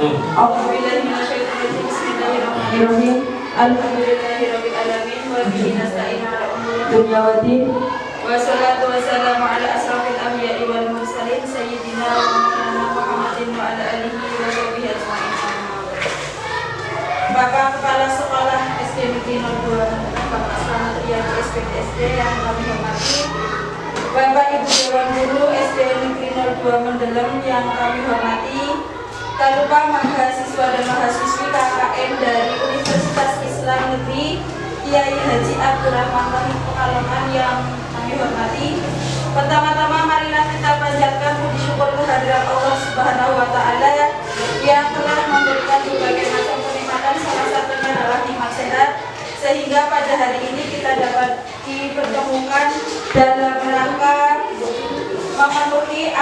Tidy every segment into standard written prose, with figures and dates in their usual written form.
A'udzubillahi minasyaitonirrajim. Bismillahirrahmanirrahim. Alhamdulillahirabbil alamin wa bihi nasta'inu ala umuri dunya waddin. Wassalatu wassalamu ala asrofil anbiya'i wal mursalin sayyidina wa maulana Muhammadin wa ala alihi wa sahbihi ajma'in. Bapak Kepala Sekolah SD Negeri 02 Bapak Selamat Riyadi SPTSD yang kami hormati, Bapak Ibu Dewan Guru SD Negeri 02 Mendelem yang kami hormati, tak lupa mahasiswa dan mahasiswi KKN dari Universitas Islam Negeri Kiai Haji Abdurrahman Wahid Pekalongan yang kami hormati. Pertama-tama marilah kita panjatkan puji syukur kehadirat Allah Subhanahu wa Ta'ala yang telah memberikan berbagai macam kenikmatan, salah satunya adalah nikmat sehat, sehingga pada hari ini kita dapat dipertemukan dalam rangka memenuhi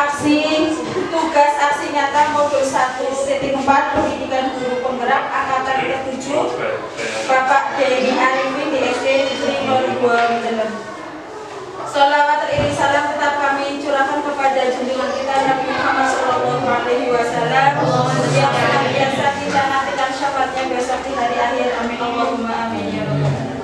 tugas aksi nyata modul 1.4 pendidikan guru penggerak angkatan ke-7 Bapak Denny Arifin di SD Negeri 02 Mendelem. Sholawat teriring salam tetap kami curahkan kepada junjungan kita Nabi Muhammad SAW yang senantiasa kita nantikan syafaatnya besok di hari akhir. Amin Allahumma amin ya rabbal alamin.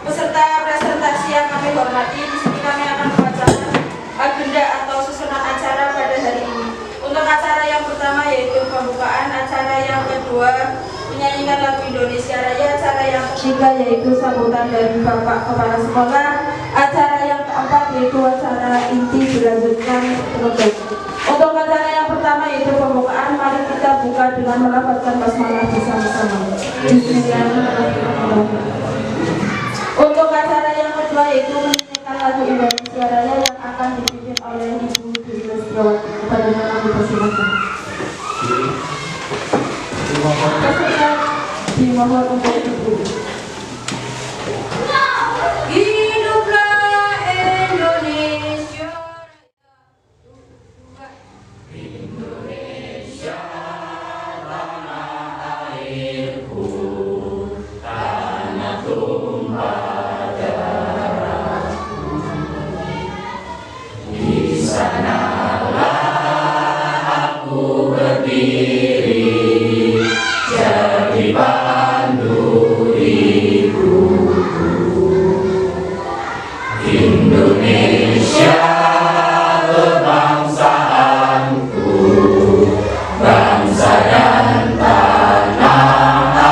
Peserta presentasi yang kami hormati, di sini kami akan membacakan agenda atau susunan acara pada hari ini. Untuk acara yang pertama yaitu pembukaan, acara yang kedua menyanyikan lagu Indonesia Raya, acara yang ketiga yaitu sambutan dari Bapak Kepala Sekolah, acara yang keempat yaitu acara inti dilanjutkan penutup. Untuk acara yang pertama yaitu pembukaan, mari kita buka dengan melafazkan basmalah bersama-sama. Bismillahirrahmanirrahim. Untuk acara yang kedua yaitu menyanyikan lagu Indonesia Raya yang akan dipimpin oleh Ibu Dwi Lestiawati. Kepada kami persilakan. Peserta dimohon untuk duduk. Hiduplah Indonesia. Indonesia tanah airku, tanah tumpah darahku. Di sanalah aku berdiri jadi pandu hidupku. Indonesia kebangsaanku, bangsa dan tanah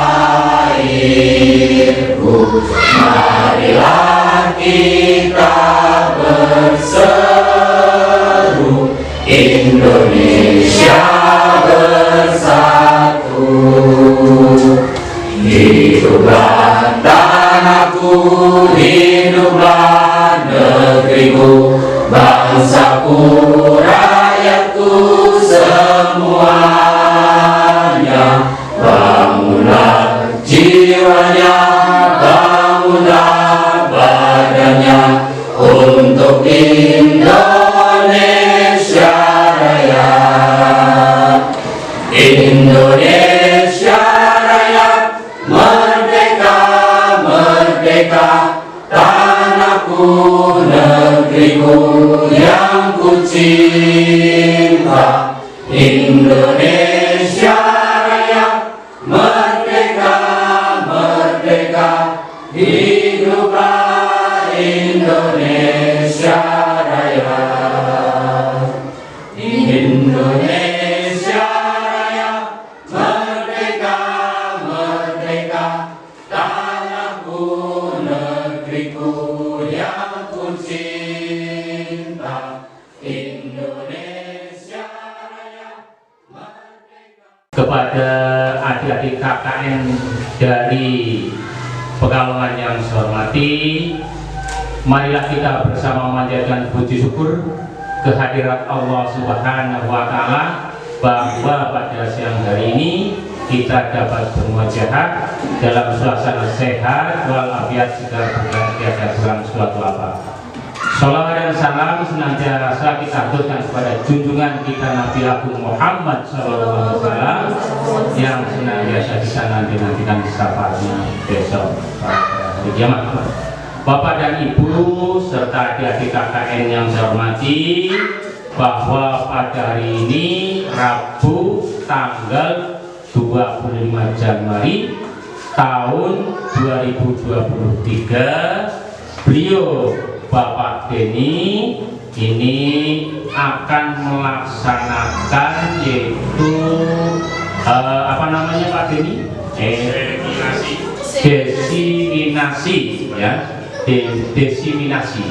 airku. Marilah kita berseru, Indonesia bersatu. Hiduplah tanahku, hiduplah negeriku, bangsaku, rakyatku semuanya. Bangunlah jiwanya, bangunlah badannya untuk Indonesia Raya. Indonesia Raya, merdeka, merdeka, tanahku, negeriku yang ku cinta. Indonesia Raya, merdeka, merdeka, hiduplah Indonesia Raya. Indonesia Raya, merdeka, merdeka, tanahku, negeriku yang ku cinta. Indonesia Raya, merdeka. Kepada adik-adik KKN dari Pekalongan yang saya hormati, marilah kita bersama memanjatkan puji syukur kehadirat Allah Subhanahu wa Ta'ala bahwa pada siang hari ini kita dapat bermujahat dalam suasana sehat walafiat segala berkah tiada kurang suatu apa. Salawat dan salam senantiasa kita aturkan kepada junjungan kita Nabi Agung Muhammad SAW yang senantiasa kita nanti-nantikan syafaatnya besok pada hari kiamat. Bapak dan Ibu serta adik-adik KKN yang saya hormati, bahwa pada hari ini Rabu tanggal 25 Januari tahun 2023, beliau Bapak Denny ini akan melaksanakan yaitu apa namanya Pak Denny? Desiminasi ya, desiminasi,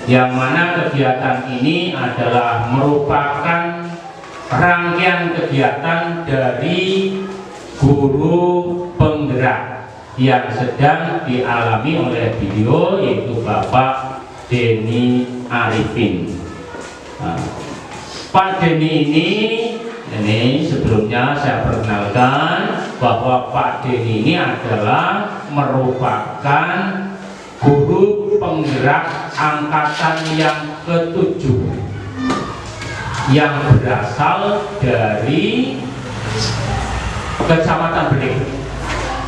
yang mana kegiatan ini adalah merupakan rangkaian kegiatan dari guru penggerak yang sedang dialami oleh beliau yaitu Bapak Denny Arifin. Nah, Pak Denny ini sebelumnya saya perkenalkan bahwa Pak Denny ini adalah merupakan guru penggerak angkatan yang ke-7 yang berasal dari Kecamatan Bening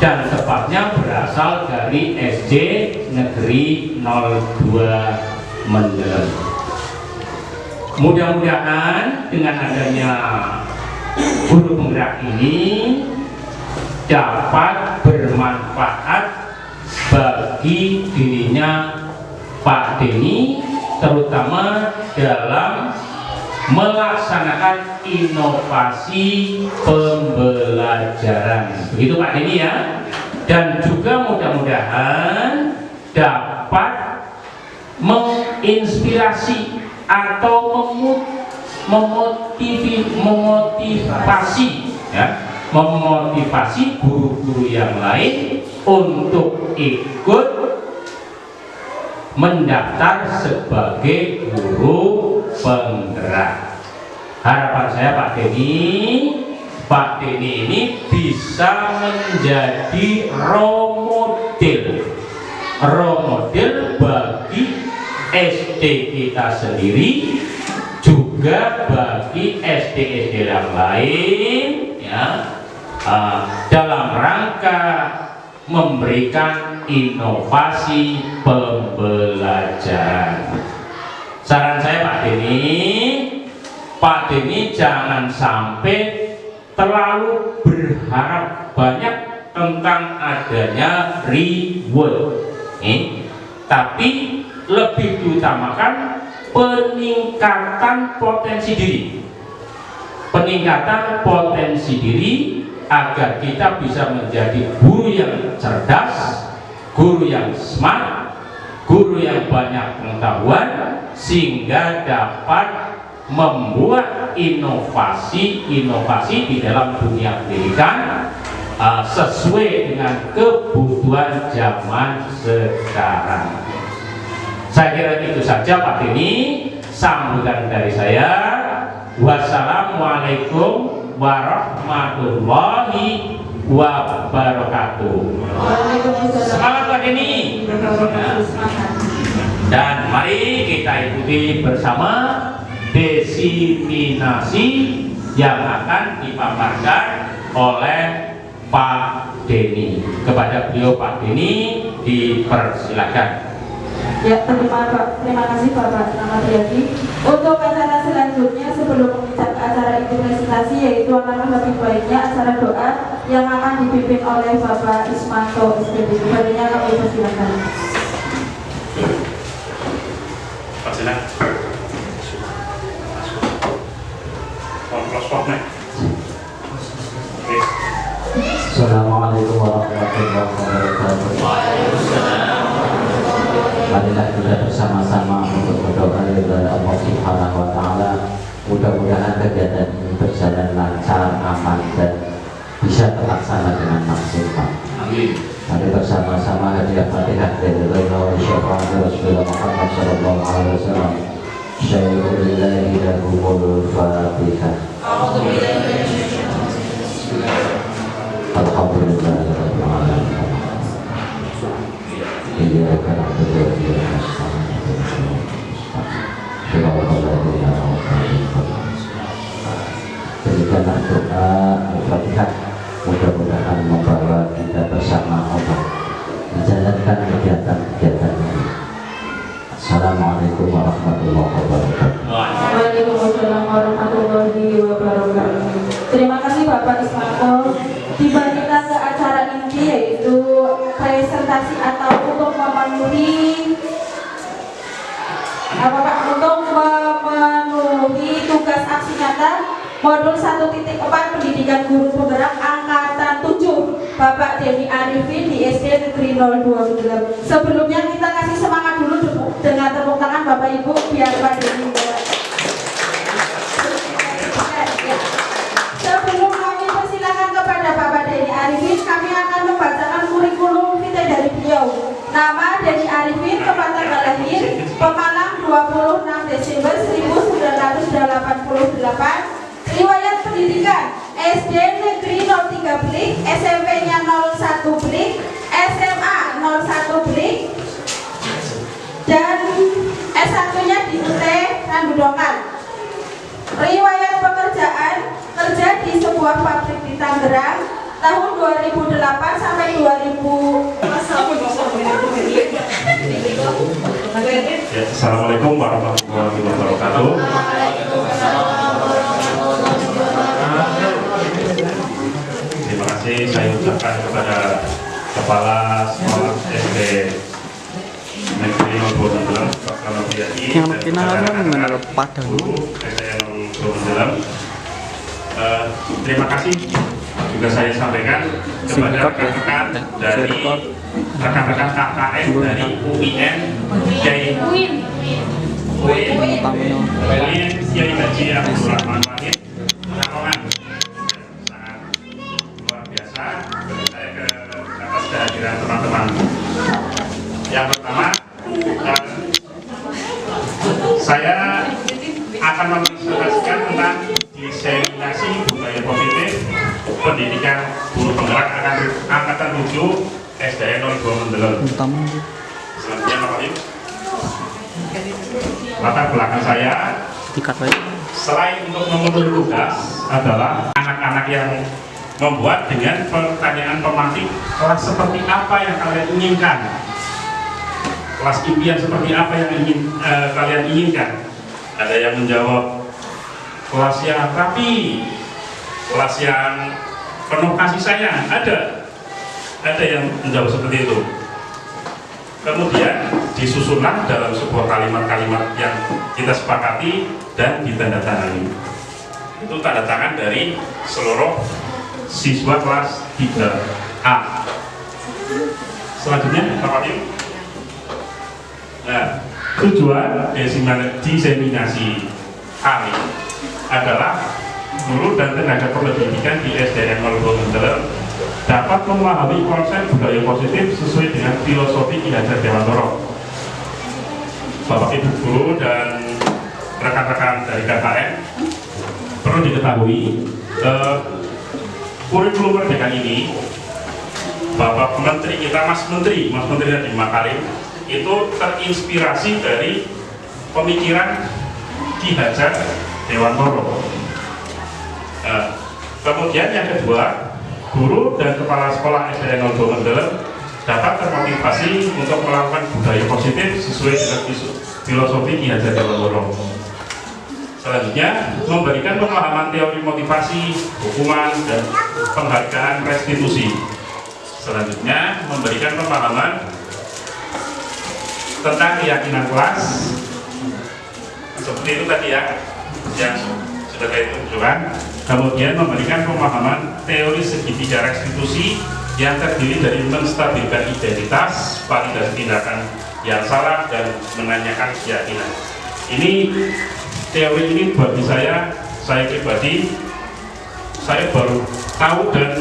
dan tepatnya berasal dari SD Negeri 02 Mendelem. Mudah-mudahan dengan adanya guru penggerak ini dapat bermanfaat bagi dirinya Pak Denny, terutama dalam melaksanakan inovasi pembelajaran. Begitu Pak Denny ya. Dan juga mudah-mudahan dapat menginspirasi atau memotivasi guru-guru yang lain untuk ikut mendaftar sebagai guru penggerak. Harapan saya Pak Denny ini bisa menjadi role model bagi SD kita sendiri, juga bagi SD-SD yang lain ya, dalam rangka memberikan inovasi pembelajaran. Saran saya Pak Denny jangan sampai terlalu berharap banyak tentang adanya reward, tapi lebih diutamakan peningkatan potensi diri agar kita bisa menjadi guru yang cerdas, guru yang smart, guru yang banyak pengetahuan, sehingga dapat membuat inovasi di dalam dunia pendidikan sesuai dengan kebutuhan zaman sekarang. Saya kira itu saja Pak Denny sambutan dari saya. Wassalamualaikum warahmatullahi wabarakatuh. Semangat Pak Denny. Dan mari kita ikuti bersama desiminasi yang akan dipaparkan oleh Pak Denny. Kepada beliau Pak Denny dipersilakan. Ya, terima kasih Bapak Namadiyadi. Untuk acara selanjutnya sebelum menutup acara itu presentasi, yaitu alangkah lebih baiknya acara doa yang akan dipimpin oleh Bapak Ismanto SPDD. Kepadanya kami persilakan. Assalamualaikum warahmatullahi wabarakatuh. Marilah kita bersama-sama untuk berdoa kepada Allah Subhanahu wa Ta'ala. Mudah-mudahan kegiatan ini berjalan lancar, aman, dan bisa terlaksana dengan maksimal. Amin. Mari bersama-sama hadiah Fatihah dari Rasulullah Muhammad sallallahu alaihi wasallam. Syai'ulillahi lahumul Fatihah. Alhamdulillahirabbil alamin. Iyyaka na'budu wa iyyaka nasta'in. Berikanlah doa Al-Fatihah, mudah-mudahan membawa kita bersama Allah menjalankan kegiatan-kegiatan ini. Assalamualaikum warahmatullahi wabarakatuh. Waalaikumsalam memenuhi tugas aksi nyata modul 1.4 pendidikan guru penggerak angkatan 7 Bapak Denny Arifin di SD Negeri 02 Mendelem. Sebelumnya kita kasih semangat dulu dengan tepuk tangan Bapak Ibu biar Pak Denny. Sebelum kami persilakan kepada Bapak Denny Arifin, kami akan membacakan kurikulum vitae dari beliau. Nama Denny Arifin, tempat tanggal lahir Pemalang 26 Desember 1988. Riwayat pendidikan SD Negeri 03 Blik, SMP-nya 01 Blik, SMA 01 Blik, dan S1-nya di UT Randudongan. Riwayat pekerjaan kerja di sebuah pabrik di Tangerang tahun 2008 sampai 2000. Assalamualaikum warahmatullahi wabarakatuh. Terima kasih saya ucapkan kepada Kepala Sekolah SD Negeri 02 Mendelem, Pak Ramadiyati, dan kepada guru SDN 02 Mendelem. Terima kasih juga saya sampaikan kepada rekan-rekan dari rekan-rekan KKN dari UIN Kiai Haji Abdul Rahman Wahid Pekalongan. Sangat luar biasa. Saya ke atas kehadiran teman-teman. Yang pertama, saya akan mempresentasikan tentang diseminasi budaya positif pendidikan guru penggerak angkatan 7 SDN 02 Mendelem. Selanjutnya Pak Wahyu. Latar belakang saya, selain untuk memenuhi tugas adalah anak-anak yang membuat dengan pertanyaan pematik kelas seperti apa yang kalian inginkan, kelas impian seperti apa yang kalian inginkan. Ada yang menjawab kelas yang rapi, kelas yang penuh kasih sayang, ada yang menjawab seperti itu. Kemudian disusunlah dalam sebuah kalimat-kalimat yang kita sepakati dan ditandatangani. Itu tanda tangan dari seluruh siswa kelas 3A. Selanjutnya Pak Wahyu. Nah, tujuan diseminasi kami adalah guru dan tenaga pendidikan di SDN 02 Mendelem dapat memahami konsep budaya positif sesuai dengan filosofi Ki Hajar Dewantoro. Bapak Ibu guru dan rekan-rekan dari KKN perlu diketahui kurikulum merdeka ini Bapak Menteri kita, Mas Menteri Nadiem Makarim itu terinspirasi dari pemikiran Ki Hajar Dewantoro. Kemudian yang kedua, guru dan kepala sekolah SDN 02 Mendelem dapat termotivasi untuk melakukan budaya positif sesuai dengan filosofi Ki Hajar Dewantoro. Selanjutnya, memberikan pemahaman teori motivasi, hukuman, dan penghargaan restitusi. Selanjutnya, memberikan pemahaman tentang keyakinan kelas, seperti itu tadi ya, yang sudah saya tunjukkan. Kemudian memberikan pemahaman teori segitiga restitusi yang terdiri dari menstabilkan identitas, validasi tindakan yang salah, dan menanyakan keyakinan. Ini teori ini bagi saya pribadi, saya baru tahu dan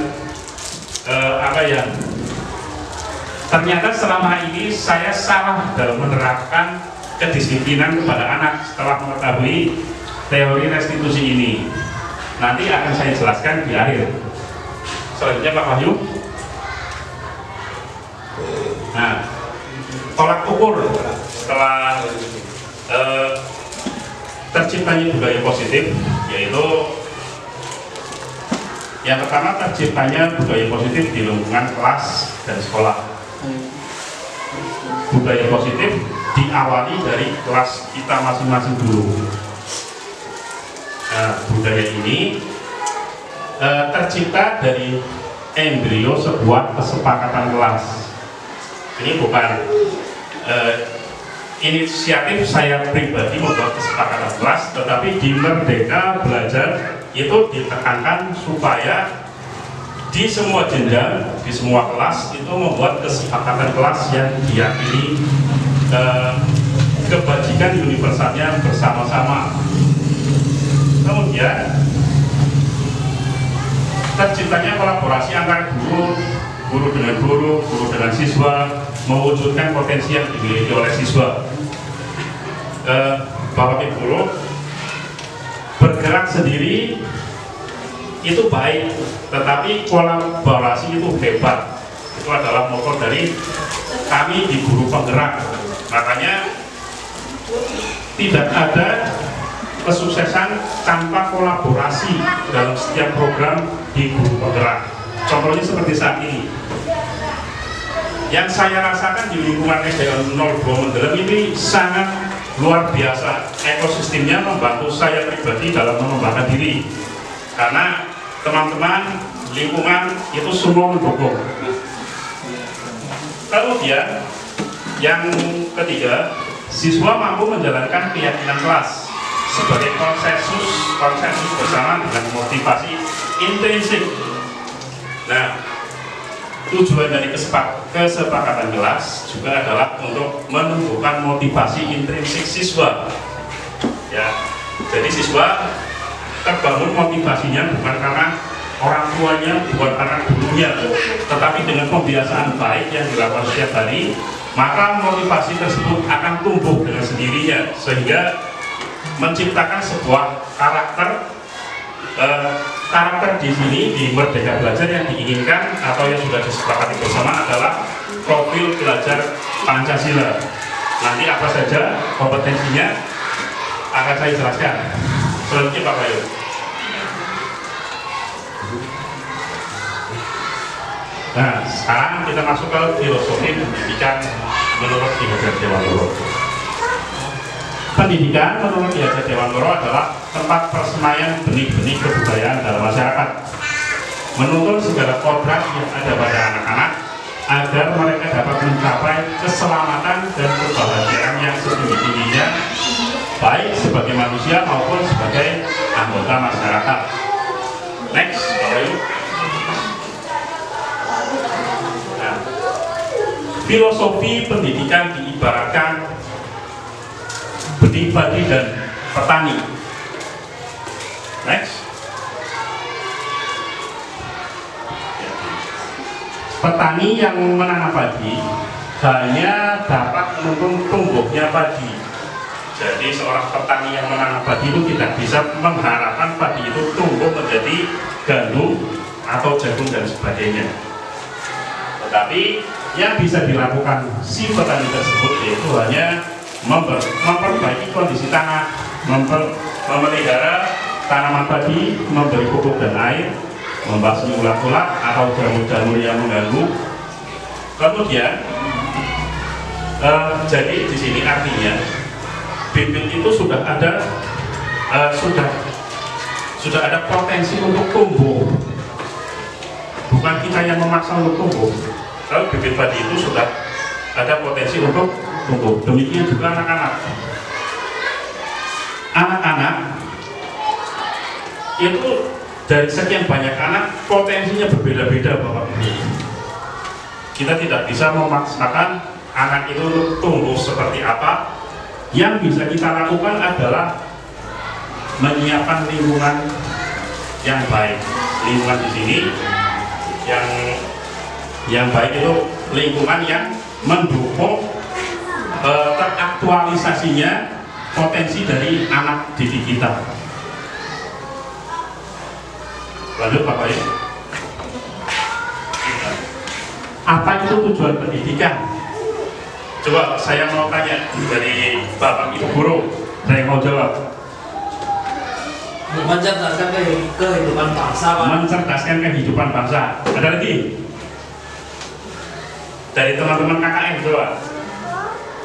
ternyata selama ini saya salah dalam menerapkan kedisiplinan kepada anak setelah mengetahui teori restitusi ini. Nanti akan saya jelaskan di akhir. Selanjutnya Pak Wahyu. Nah, tolak ukur setelah terciptanya budaya positif, yaitu yang pertama, terciptanya budaya positif di lingkungan kelas dan sekolah. Budaya positif diawali dari kelas kita masing-masing dulu. Nah, budaya ini tercipta dari embrio sebuah kesepakatan kelas. Ini bukan inisiatif saya pribadi membuat kesepakatan kelas, tetapi di Merdeka Belajar itu ditekankan supaya di semua jenjang, di semua kelas itu membuat kesepakatan kelas yang diyakini kebajikan universalnya bersama-sama. Kemudian terciptanya kolaborasi antara guru dengan guru dengan siswa, mewujudkan potensi yang dimiliki oleh siswa. Bapak Ibu guru, bergerak sendiri itu baik, tetapi kolaborasi itu hebat. Itu adalah motor dari kami di Guru Penggerak. Makanya tidak ada kesuksesan tanpa kolaborasi dalam setiap program di Guru Penggerak. Contohnya seperti saat ini. Yang saya rasakan di lingkungan SDN 02 Mendelem ini sangat luar biasa. Ekosistemnya membantu saya pribadi dalam mengembangkan diri. Karena teman-teman, lingkungan itu semua mendukung. Kemudian yang ketiga, siswa mampu menjalankan keyakinan kelas sebagai konsensus bersama dengan motivasi intrinsik. Nah, tujuan dari kesepakatan kelas juga adalah untuk menumbuhkan motivasi intrinsik siswa. Ya, jadi siswa terbangun motivasinya bukan karena orang tuanya, bukan karena gurunya, tetapi dengan pembiasaan baik yang dilakukan setiap hari, maka motivasi tersebut akan tumbuh dengan sendirinya sehingga menciptakan sebuah karakter di sini di Merdeka Belajar yang diinginkan atau yang sudah disepakati bersama adalah profil belajar Pancasila. Nanti apa saja kompetensinya akan saya jelaskan. Selanjutnya Pak Bayu. Nah, sekarang kita masuk ke filosofi pendidikan menurut Ki Hajar Dewantara. Pendidikan menurut Ki Hajar Dewantara adalah tempat persemaian benih-benih kebudayaan dalam masyarakat, menuntun segala kodrat yang ada pada anak-anak agar mereka dapat mencapai keselamatan dan kebahagiaan yang setinggi-tingginya, baik sebagai manusia maupun sebagai anggota masyarakat. Next, nah, filosofi pendidikan diibaratkan benih padi dan petani. Next, petani yang menanam padi hanya dapat menuntun tumbuhnya padi. Jadi seorang petani yang menanam padi itu tidak bisa mengharapkan padi itu tumbuh menjadi gandum atau jagung dan sebagainya. Tetapi yang bisa dilakukan si petani tersebut yaitu hanya memperbaiki kondisi tanah, memelihara tanaman padi, memberi pupuk dan air, membasmi ulat-ulat atau jamur-jamur yang mengganggu. Kemudian jadi di sini artinya bibit itu sudah ada potensi untuk tumbuh, bukan kita yang memaksa untuk tumbuh. Kalau bibit padi itu sudah ada potensi untuk tumbuh. Demikian juga anak-anak. Anak-anak itu dari sekian banyak anak potensinya berbeda-beda, Bapak Ibu. Kita tidak bisa memaksakan anak itu tumbuh seperti apa. Yang bisa kita lakukan adalah menyiapkan lingkungan yang baik. Lingkungan di sini yang baik itu lingkungan yang mendukung teraktualisasinya potensi dari anak didik kita. Lanjut Bapak Ibu. Apa itu tujuan pendidikan? Coba saya mau tanya dari Bapak Ibu guru, saya mau jawab. Mencerdaskan kehidupan bangsa, Pak. Mencerdaskan kehidupan bangsa. Ada lagi? Dari teman-teman KKN coba.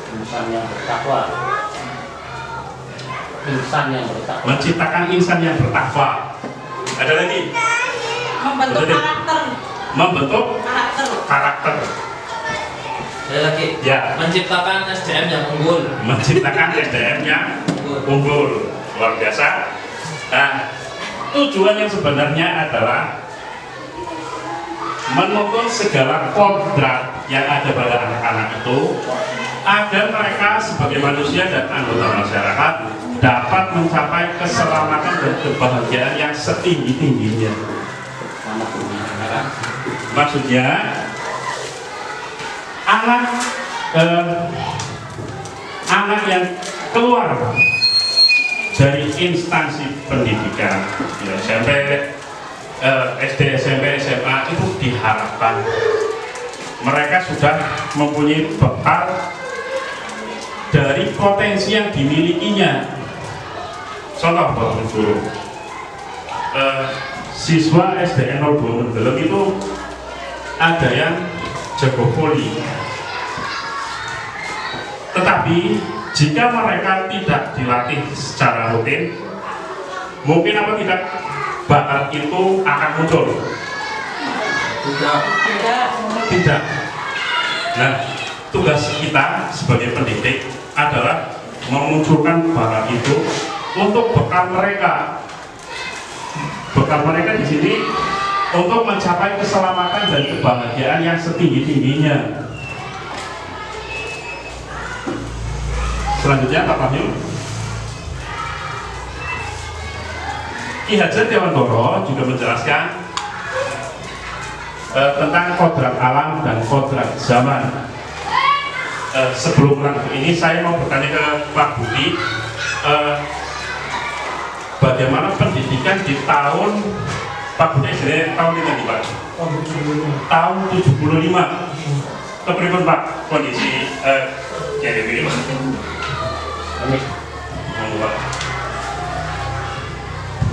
Insan yang bertakwa. Insan yang bertakwa. Menciptakan insan yang bertakwa. Ada lagi? Membentuk karakter. Membentuk karakter. Saya lagi Ya, menciptakan SDM yang unggul. menciptakan SDM yang unggul, luar biasa. Nah, tujuan yang sebenarnya adalah menuntun segala kodrat yang ada pada anak-anak itu agar mereka sebagai manusia dan anggota masyarakat dapat mencapai keselamatan dan kebahagiaan yang setinggi-tingginya. Maksudnya anak yang keluar dari instansi pendidikan ya, SMP, SD, SMP, SMA itu diharapkan mereka sudah mempunyai bekal dari potensi yang dimilikinya. Contoh Bapak Guru, siswa SDN 02 Mendelem itu ada yang jago voli, tetapi jika mereka tidak dilatih secara rutin, mungkin apa bakat itu akan muncul. Tidak. Nah, tugas kita sebagai pendidik adalah memunculkan bakat itu untuk bekal mereka. Bekal mereka di sini untuk mencapai keselamatan dan kebahagiaan yang setinggi-tingginya. Selanjutnya Pak Wahyu. Ki Hajar Dewantoro juga menjelaskan tentang kodrat alam dan kodrat zaman. Sebelum lanjut ini saya mau bertanya ke Pak Budi, bagaimana pendidikan di tahun Pak Budi SD tahun ini nih Pak? Tahun 75. Kepribadian Pak kondisi jadi ini Pak.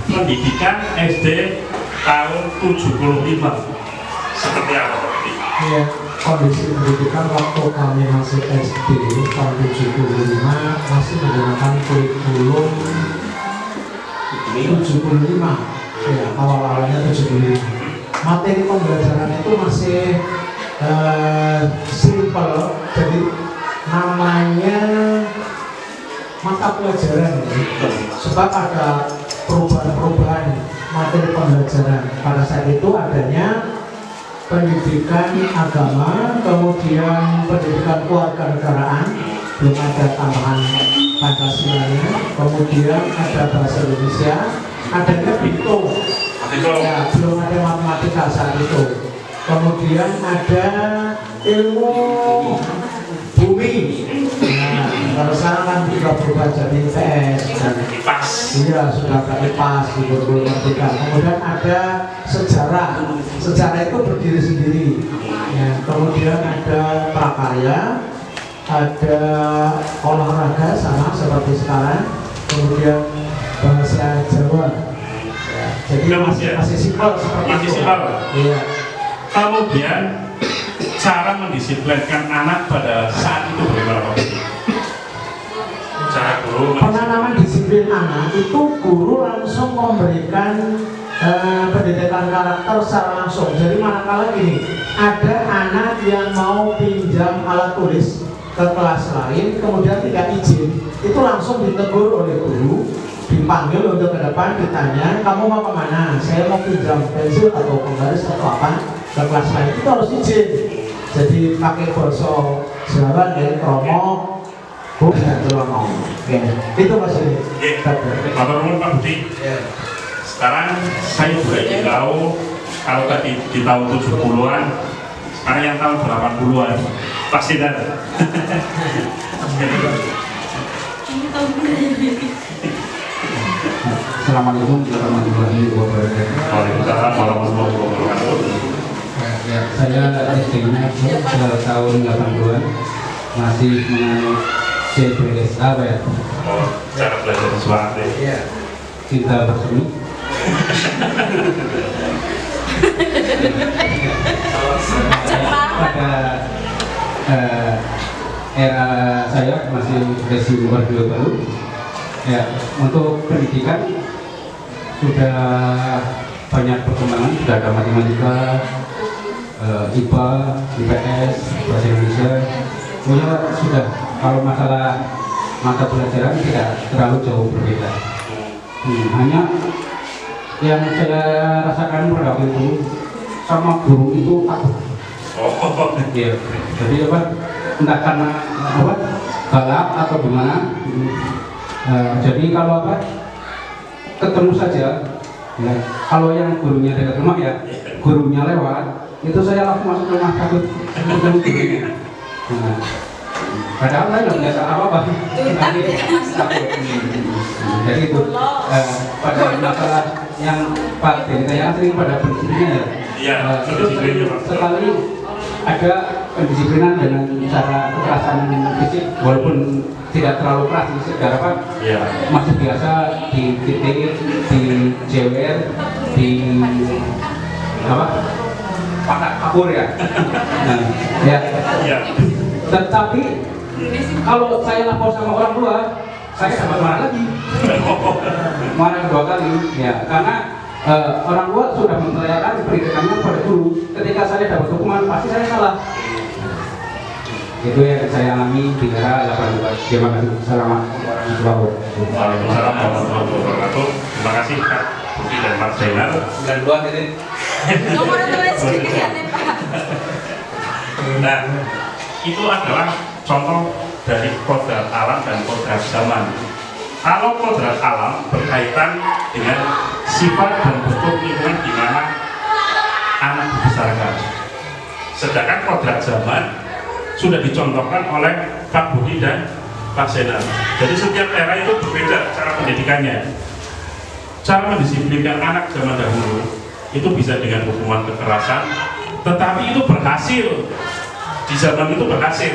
Pendidikan SD tahun 75 seperti apa Pak? Ya, kondisi pendidikan waktu kami masih SD tahun 75 masih menggunakan kurikulum 75. Ya, awal-awalnya 75. Materi pembelajaran itu masih simple, jadi namanya mata pelajaran, sebab ada perubahan-perubahan materi pembelajaran. Pada saat itu adanya pendidikan agama, kemudian pendidikan kewarganegaraan, belum ada tambahan Pancasilanya, kemudian ada bahasa Indonesia, adanya Bito, ya, belum ada matematika saat itu. Kemudian ada ilmu bumi. Nah, kalau sekarang kan sudah berubah jadi IPS dan iya sudah ada IPAS di guru pendidikan. Kemudian ada sejarah. Sejarah itu berdiri sendiri. Ya, kemudian ada prakarya, ada olahraga sama seperti sekarang. Kemudian bahasa Jawa. Ya, jadi masih simpel seperti itu. Iya. Kemudian cara mendisiplinkan anak pada saat itu bagaimana Pak? Cara guru penanaman disiplin anak itu guru langsung memberikan pendidikan karakter secara langsung. Jadi manakala gini, ada anak yang mau pinjam alat tulis ke kelas lain kemudian tidak izin, itu langsung ditegur oleh guru, dipanggil untuk ke depan, ditanya kamu mau kemana, saya mau pinjam pensil atau penggaris atau apa ke kelas lain, itu harus izin. Jadi pakai bahasa Jawa dari kromo bukan kromo. Itu maksudnya. Bapak Rumah Pak Budi. Sekarang saya juga ingin tahu, kalau tadi di tahun 70-an, sekarang yang tahun 80-an pasti ada. Assalamualaikum warahmatullahi wabarakatuh. Waalaikumsalam warahmatullahi wabarakatuh. Ya, saya SD-nya tahun 80-an masih mengenai CBSA ya. Oh, cara belajar sesuatu. Iya. Cinta bersemi. Pada era saya masih rezim Orde Baru. Ya, untuk pendidikan sudah banyak perkembangan, sudah ada matematika, IPA, IPS, bahasa Indonesia, pokoknya sudah kalau masalah mata pelajaran tidak terlalu jauh berbeda. Hanya yang saya rasakan pada waktu itu sama guru itu takut. Ya, jadi apa? Entah karena apa? Galak atau gimana. Jadi kalau apa? Ketemu saja. Ya, kalau yang gurunya dekat rumah ya, gurunya lewat, itu saya langsung masuk rumah takut ketemu gurunya. Nah, padahal saya nggak biasa apa-apa, tapi takut. Jadi itu pada masalah yang Pak Denny sering pada pendisiplinan ya. Itu sekali ada pendisiplinan dengan cara kekerasan fisik, walaupun tidak terlalu keras secara apa, masih biasa di titik, di jewer, di apa, pakai kapur ya. Nah, ya. Tetapi kalau saya lapor sama orang tua, saya dapat marah lagi, marah 2 kali, ya, karena orang tua sudah mempercayakan pendidikannya pada guru. Ketika saya dapat hukuman, pasti saya salah. Itu yang saya alami di era 82. Terima kasih. Assalamualaikum warahmatullahi wabarakatuh. Waalaikumsalam warahmatullahi wabarakatuh. Terima kasih Kak Budi dan Mas Zainal. 92 ini. Nomor tulis sedikit Pak. Nah, itu adalah contoh dari kodrat alam dan kodrat zaman. Kalau kodrat alam berkaitan dengan sifat dan bentuk lingkungan di mana anak dibesarkan. Sedangkan kodrat zaman sudah dicontohkan oleh Pak Budi dan Pak Zainal. Jadi setiap era itu berbeda cara pendidikannya. Cara mendisiplinkan anak zaman dahulu itu bisa dengan hukuman kekerasan, tetapi itu berhasil. Di zaman itu berhasil.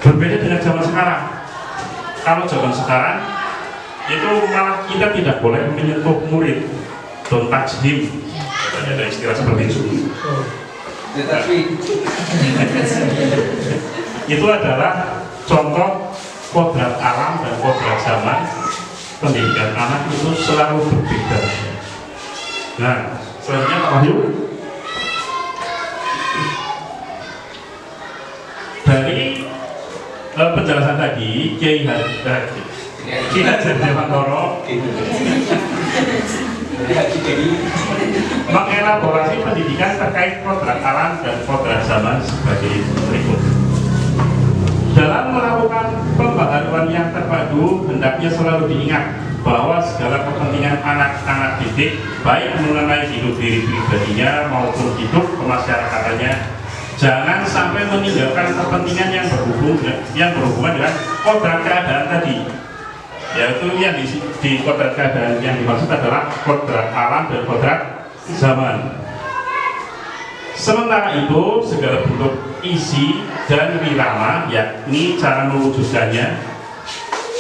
Berbeda dengan zaman sekarang. Kalau zaman sekarang itu malah kita tidak boleh menyentuh murid, don't touch him. Ada istilah seperti itu. Itu adalah contoh kodrat alam dan kodrat zaman. Pendidikan anak itu selalu berbeda. Nah, selanjutnya Pak Wahyu. Dari penjelasan tadi, Kiai Hajar Dewantoro mengelaborasi pendidikan terkait kodrat alam dan kodrat zaman sebagai berikut. Dalam melakukan pembaharuan yang terpadu, hendaknya selalu diingat bahwa segala kepentingan anak-anak didik, baik mengenai hidup diri pribadinya maupun hidup kemasyarakatannya, jangan sampai meninggalkan kepentingan yang berhubungan dengan kodrat keadaan tadi. Yaitu yang di kodrat keadaan yang dimaksud adalah kodrat alam dan kodrat zaman. Sementara itu, segala bentuk isi dan wirama, yakni cara mewujudkannya,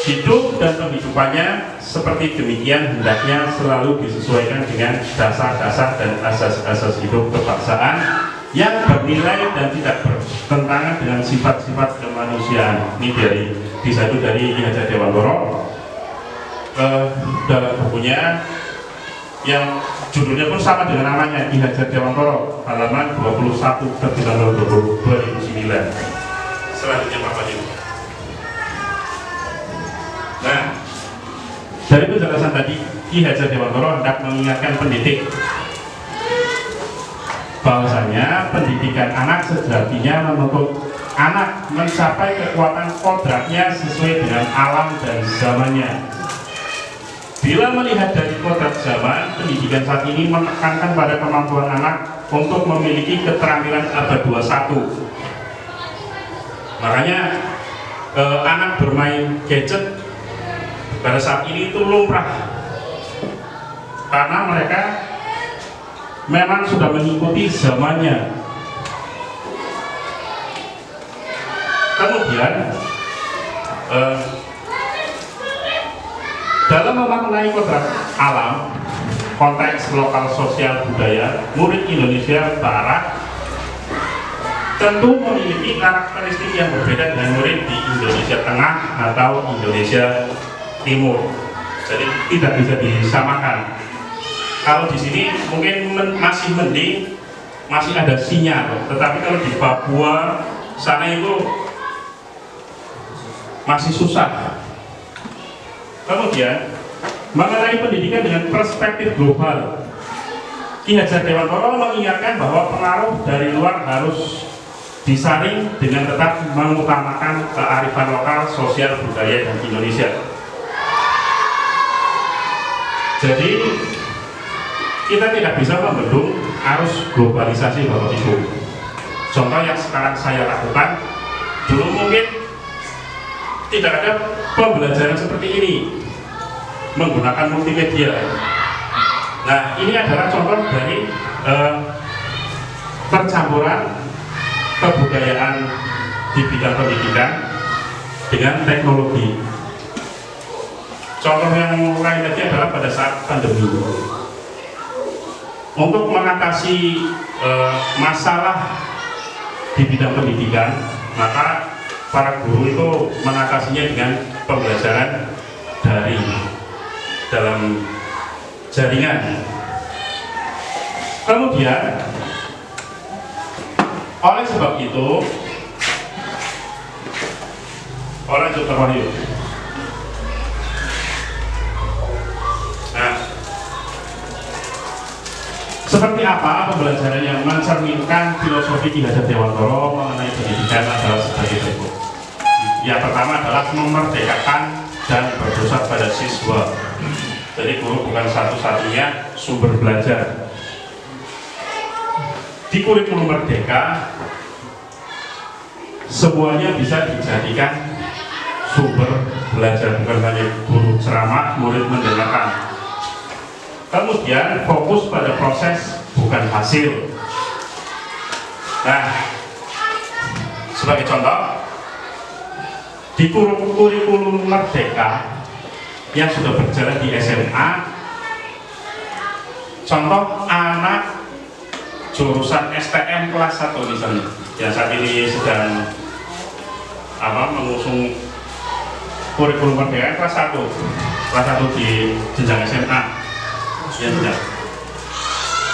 hidup dan penghidupannya seperti demikian hendaknya selalu disesuaikan dengan dasar-dasar dan asas-asas hidup kebangsaan yang bernilai dan tidak bertentangan dengan sifat-sifat kemanusiaan. Ini dari satu dari Ki Hajar Dewantoro dalam bukunya yang judulnya pun sama dengan namanya, Ki Hajar Dewantoro, halaman 21 terbitan tahun 2009. Selanjutnya Pak Wahyu. Nah, dari penjelasan tadi, Ki Hajar Dewantoro hendak mengingatkan pendidik bahwasanya pendidikan anak sejatinya menuntut anak mencapai kekuatan kodratnya sesuai dengan alam dan zamannya. Bila melihat dari kodrat zaman, pendidikan saat ini menekankan pada kemampuan anak untuk memiliki keterampilan abad 21. Makanya anak bermain gadget pada saat ini itu lumrah, karena mereka memang sudah mengikuti zamannya. Kemudian dalam memaknai kodrat alam, konteks lokal sosial budaya, murid Indonesia Barat tentu memiliki karakteristik yang berbeda dengan murid di Indonesia Tengah atau Indonesia Timur. Jadi tidak bisa disamakan. Kalau di sini mungkin masih mending masih ada sinyal, tetapi kalau di Papua sana itu masih susah. Kemudian mengenai pendidikan dengan perspektif global, Ki Hajar Dewantoro mengingatkan bahwa pengaruh dari luar harus disaring dengan tetap mengutamakan kearifan lokal, sosial, budaya, dan Indonesia. Jadi kita tidak bisa membendung arus globalisasi Bapak Ibu. Contoh yang sekarang saya lakukan, dulu mungkin tidak ada pembelajaran seperti ini menggunakan multimedia. Nah, ini adalah contoh dari percampuran kebudayaan di bidang pendidikan dengan teknologi. Contoh yang lain lagi adalah pada saat pandemi. Untuk mengatasi masalah di bidang pendidikan, maka para guru itu mengatasinya dengan pembelajaran daring dalam jaringan. Kemudian oleh sebab itu, Dr. Wahyu, nah, seperti apa pembelajaran yang mencerminkan filosofi Ki Hajar Dewantoro mengenai pendidikan adalah sebagai berikut. Yang pertama adalah memerdekakan dan berpusat pada siswa. Jadi guru bukan satu-satunya sumber belajar. Di kurikulum merdeka, semuanya bisa dijadikan sumber belajar, bukan hanya guru ceramah, murid mendengarkan. Kemudian fokus pada proses, bukan hasil. Nah, sebagai contoh, di kurikulum merdeka yang sudah berjalan di SMA, contoh anak jurusan STM kelas 1 misalnya, yang saat ini sedang mengusung kurikulum merdeka kelas 1 di jenjang SMA, ya sudah.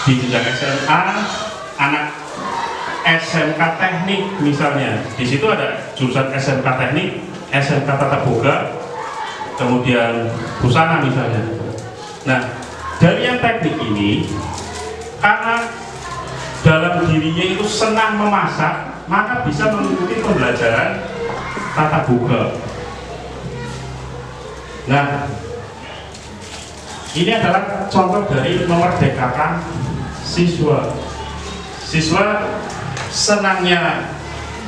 Di jenjang SMA, anak SMK teknik misalnya, di situ ada jurusan SMK teknik, SMK tata boga, kemudian busana misalnya. Nah, dari yang teknik ini, karena dalam dirinya itu senang memasak, maka bisa mengikuti pembelajaran tata boga. Nah, ini adalah contoh dari memerdekakan siswa. Siswa senangnya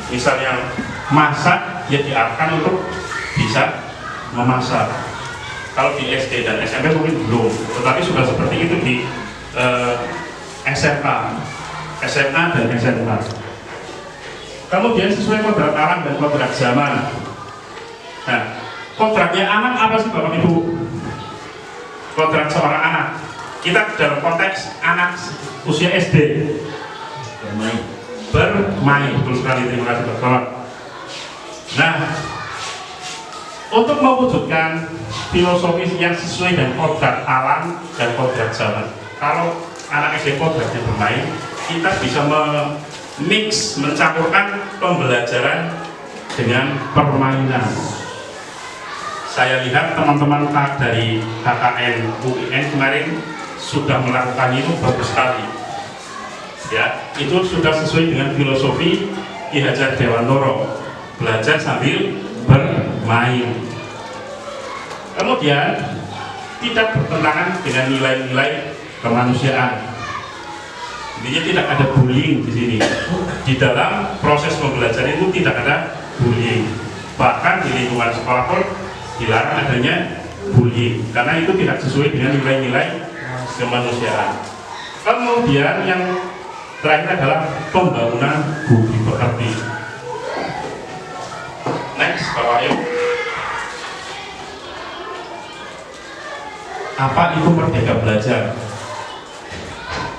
misalnya masak, ya diarahkan untuk bisa memasak. Kalau di SD dan SMP mungkin belum, tetapi sudah seperti itu di SMA dan SMK. Kemudian sesuai kodrat alam dan kodrat zaman. Nah, kodratnya anak apa sih Bapak Ibu? Kodrat seorang anak, kita dalam konteks anak usia SD, bermain, betul sekali, terima kasih Bapak. Nah, untuk mewujudkan filosofis yang sesuai dengan kodrat alam dan kodrat zaman, kalau anak SD kodratnya bermain, kita bisa mencampurkan pembelajaran dengan permainan. Saya lihat teman-teman dari KKN UIN kemarin sudah melakukan itu bagus sekali. Ya, itu sudah sesuai dengan filosofi Ki Hajar Dewantoro, belajar sambil bermain. Kemudian tidak bertentangan dengan nilai-nilai kemanusiaan. Intinya tidak ada bullying di sini. Di dalam proses pembelajaran itu tidak ada bullying. Bahkan di lingkungan sekolah pun dilarang adanya bullying, karena itu tidak sesuai dengan nilai-nilai kemanusiaan. Kemudian yang terakhir adalah pembangunan budi pekerti. Next, Pak Wahyu. Apa itu merdeka belajar?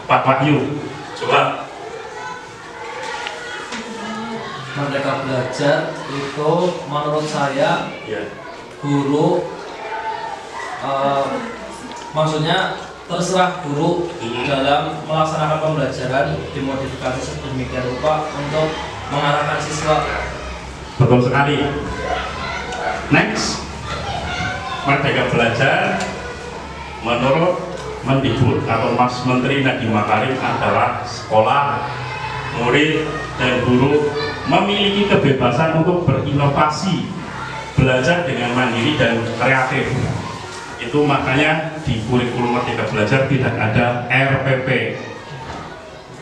Pak Wahyu, coba. Merdeka belajar itu menurut saya, Ya. guru maksudnya terserah guru dalam melaksanakan pembelajaran dimodifikasi sedemikian rupa untuk mengarahkan siswa. Betul sekali. Next, Merdeka Belajar menurut Mendikbud atau Mas Menteri Nadiem Makarim adalah sekolah, murid, dan guru memiliki kebebasan untuk berinovasi, belajar dengan mandiri dan kreatif. Itu makanya di kurikulum Merdeka Belajar tidak ada RPP.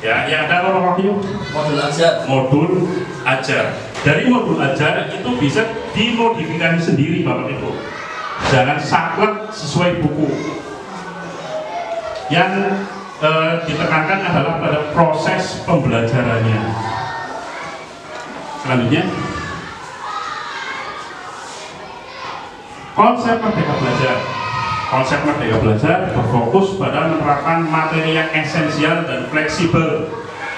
Ya, yang ada Modul ajar. modul ajar. Dari modul ajar itu bisa dimodifikasi sendiri Bapak Ibu. Jangan saklek sesuai buku. Yang ditekankan adalah pada proses pembelajarannya. Selanjutnya, konsep Merdeka Belajar. Konsep Merdeka Belajar berfokus pada menerapkan materi yang esensial dan fleksibel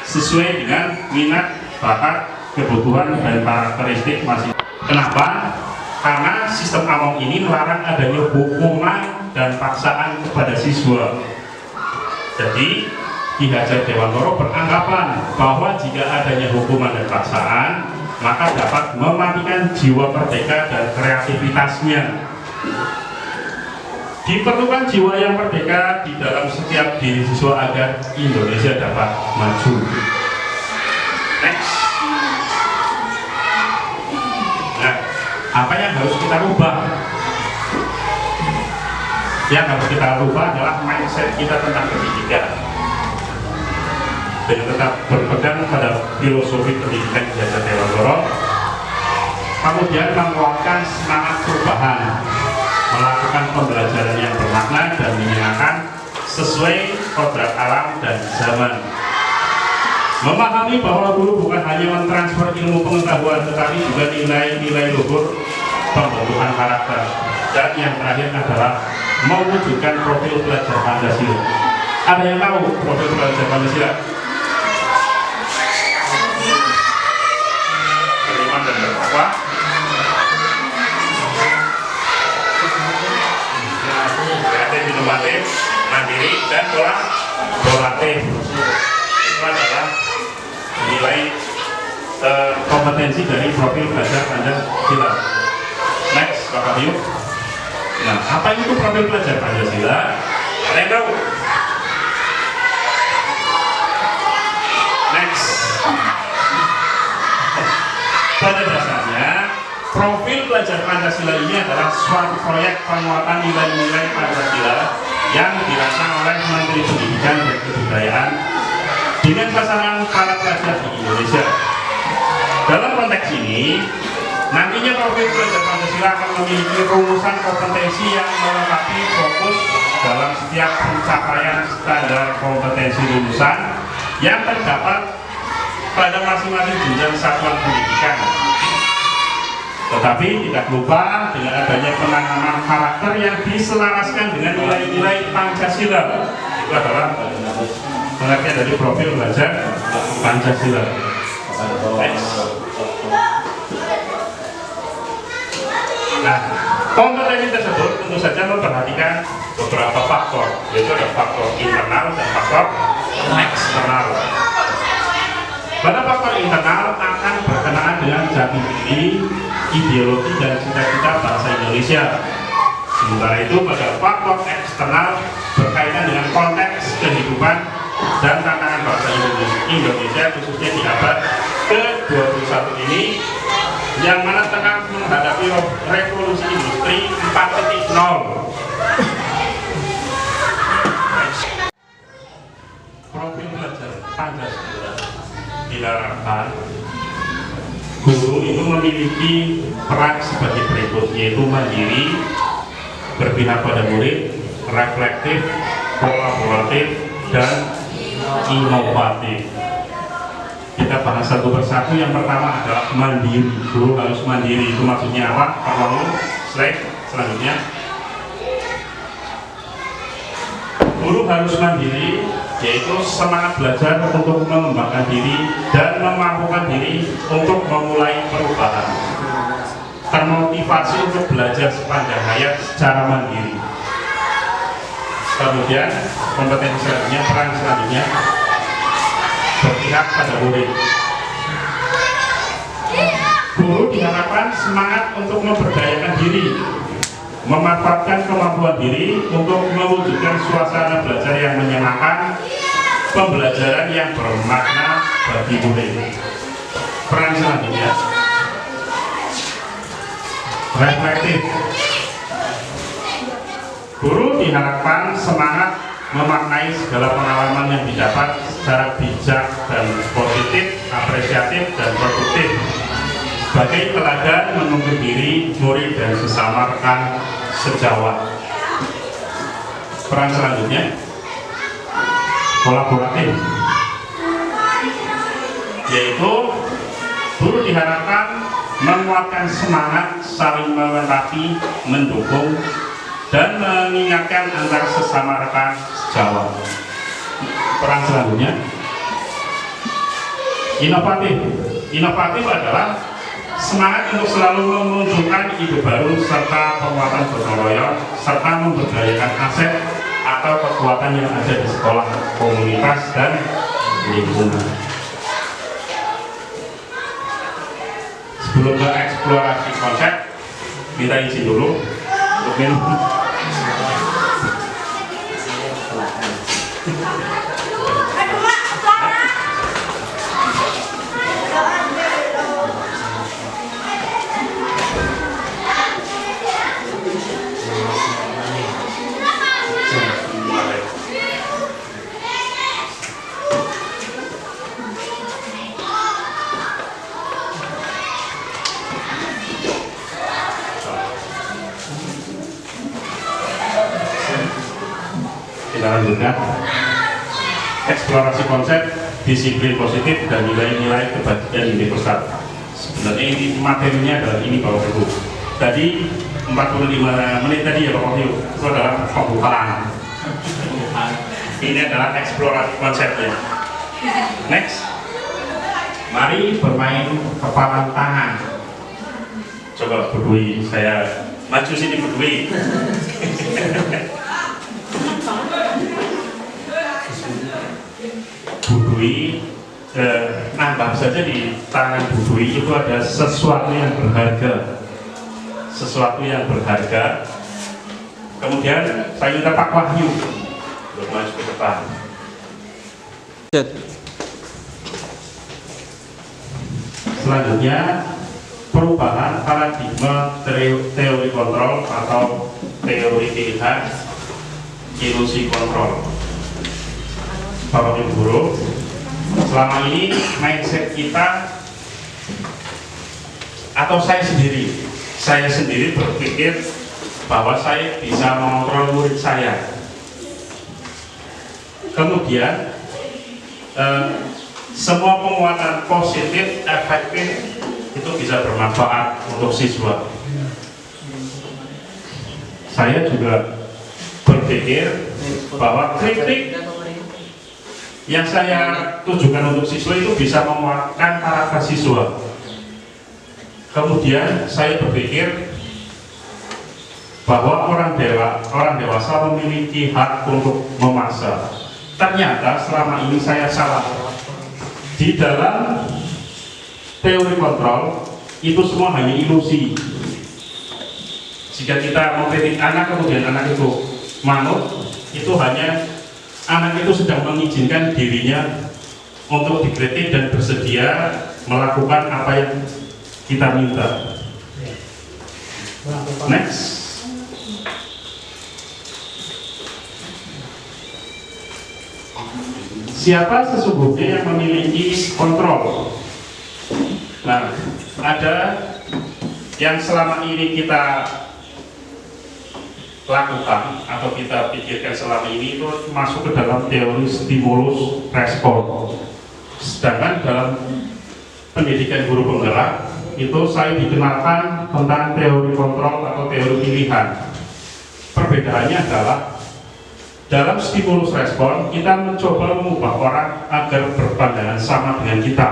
sesuai dengan minat, bakat, kebutuhan, dan karakteristik masing. Kenapa? Karena sistem AMOM ini melarang adanya hukuman dan paksaan kepada siswa. Jadi, Ki Hajar Dewantara beranggapan bahwa jika adanya hukuman dan paksaan, maka dapat mematikan jiwa merdeka dan kreativitasnya. Diperlukan jiwa yang merdeka di dalam setiap diri siswa agar Indonesia dapat maju. Next. Nah, apa yang harus kita rubah? Yang harus kita rubah adalah mindset kita tentang pendidikan. Dengan tetap berpegang pada filosofi pendidikan Ki Hajar Dewantara, kemudian menguatkan semangat perubahan, melakukan pembelajaran yang bermakna dan menyenangkan sesuai kodrat alam dan zaman. Memahami bahwa guru bukan hanya mentransfer ilmu pengetahuan, tetapi juga nilai-nilai luhur pembentukan karakter. Dan yang terakhir adalah mewujudkan profil pelajar Pancasila. Ada yang tahu profil pelajar Pancasila? Beriman dan bertakwa, inovatif, mandiri, dan kolaboratif. Itu adalah nilai kompetensi dari profil pelajar Pancasila. Next, Bapak Ibu. Nah, apa itu profil pelajar Pancasila? Ada yang tahu? Next. Pada dasarnya, profil pelajar Pancasila ini adalah suatu proyek penguatan nilai-nilai Pancasila yang dirancang oleh Menteri Pendidikan dan Kebudayaan dengan pasangan para pelajar di Indonesia. Dalam konteks ini, nantinya profil pelajar Pancasila akan memiliki rumusan kompetensi yang melengkapi fokus dalam setiap pencapaian standar kompetensi lulusan yang terdapat pada masing-masing jenjang satuan pendidikan. Tetapi tidak lupa dengan adanya penanaman karakter yang diselaraskan dengan nilai-nilai Pancasila. Itu adalah pengertian dari profil pelajar Pancasila. Nah, kompetensi tersebut tentu saja memperhatikan beberapa faktor, yaitu ada faktor internal dan faktor eksternal. Pada faktor internal akan berkenaan dengan jati diri, ideologi, dan cita-cita bangsa Indonesia. Sementara itu pada faktor eksternal berkaitan dengan konteks kehidupan dan tantangan bangsa Indonesia khususnya di abad ke-21 ini, yang mana tengah menghadapi revolusi industri 4.0. Profil pelajar Pancasila diharapkan guru itu memiliki peran sebagai berikut, yaitu mandiri, berpihak pada murid, reflektif, kolaboratif, dan inovatif. Kita bahas satu persatu. Yang pertama adalah mandiri. Guru harus mandiri. Itu maksudnya apa? Pak Wangun, slide selanjutnya. Guru harus mandiri, yaitu semangat belajar untuk mengembangkan diri dan memampukan diri untuk memulai perubahan. Termotivasi untuk belajar sepanjang hayat secara mandiri. Kemudian kompetensi selanjutnya, peran selanjutnya berpihak pada murid. Guru diharapkan semangat untuk memberdayakan diri, memanfaatkan kemampuan diri untuk mewujudkan suasana belajar yang menyenangkan, pembelajaran yang bermakna bagi murid. Peran selanjutnya reflektif. Guru diharapkan semangat memaknai segala pengalaman yang didapat secara bijak dan positif, apresiatif dan produktif sebagai teladan menuntun diri murid dan sesama rekan sejawat. Peran selanjutnya kolaboratif, yaitu guru diharapkan menguatkan semangat, saling melengkapi, mendukung dan mengingatkan antar sesama rekan sejawat. Peran selanjutnya inovatif. Inovatif adalah semangat untuk selalu menunjukkan ide baru serta penguatan gotong royong serta memberdayakan aset atau kekuatan yang ada di sekolah, komunitas dan lingkungan. Sebelum ke eksplorasi konsep, minta izin dulu untuk minum. Kita lanjutkan eksplorasi konsep, disiplin positif dan nilai-nilai kebajikan universal. Sebenarnya ini materinya adalah ini Bapak Ibu. Tadi 45 menit tadi ya Bapak Ibu, itu adalah pembukaan. Ini adalah eksplorasi konsepnya. Next, mari bermain kepalan tangan. Coba berdui, saya maju sini berdui. Budui, nambah saja di tangan budui itu ada sesuatu yang berharga, sesuatu yang berharga. Kemudian saya minta Pak Wahyu untuk maju ke depan. Selanjutnya perubahan paradigma teori kontrol atau teori pilihan ilusi kontrol. Bapak Ibu Guru, selama ini mindset kita atau saya sendiri berpikir bahwa saya bisa mengontrol murid saya. Kemudian semua penguatan positif, efektif itu bisa bermanfaat untuk siswa. Saya juga berpikir bahwa kritik yang saya tujukan untuk siswa itu bisa menguatkan karakter siswa. Kemudian saya berpikir bahwa orang dewasa memiliki hak untuk memaksa. Ternyata selama ini saya salah. Di dalam teori kontrol itu semua hanya ilusi. Jika kita mengkritik anak kemudian anak itu manut, itu hanya anak itu sedang mengizinkan dirinya untuk dikritik dan bersedia melakukan apa yang kita minta. Next. Siapa sesungguhnya yang memiliki kontrol? Nah, ada yang selama ini kita lakukan atau kita pikirkan selama ini itu masuk ke dalam teori stimulus respon. Sedangkan dalam pendidikan guru penggerak itu saya dikenalkan tentang teori kontrol atau teori pilihan. Perbedaannya adalah dalam stimulus respon kita mencoba mengubah orang agar berpandangan sama dengan kita.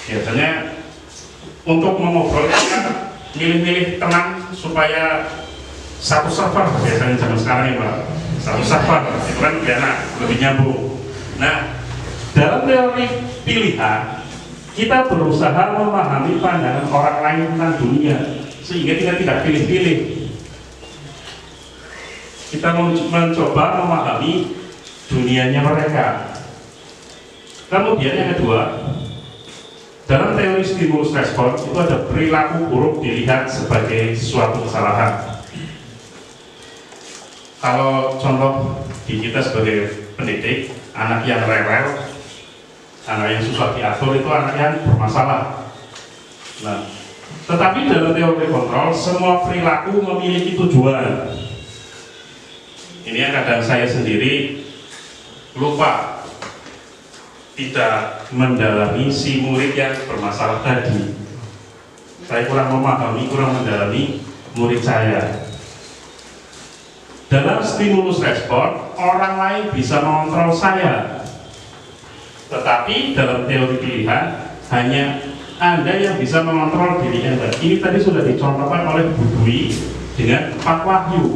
Biasanya untuk mengobrol kita milih-milih teman supaya satu server biasanya zaman sekarang ya Pak, satu server itu kan lebih enak, lebih nyambung. Nah, dalam teori pilihan kita berusaha memahami pandangan orang lain tentang dunia sehingga kita tidak pilih-pilih. Kita mencoba memahami dunianya mereka. Kemudian yang kedua, dalam teori stimulus respon itu ada perilaku buruk dilihat sebagai suatu kesalahan. Kalau contoh di kita sebagai pendidik, anak yang rewel, anak yang susah diatur itu anak yang bermasalah. Nah, tetapi dalam teori kontrol semua perilaku memiliki tujuan. Ini yang kadang saya sendiri lupa, tidak mendalami si murid yang bermasalah tadi. Saya kurang memahami, kurang mendalami murid saya. Dalam stimulus respon, orang lain bisa mengontrol saya. Tetapi dalam teori pilihan, hanya Anda yang bisa mengontrol diri Anda. Ini tadi sudah dicontohkan oleh Bu Dwi dengan Pak Wahyu.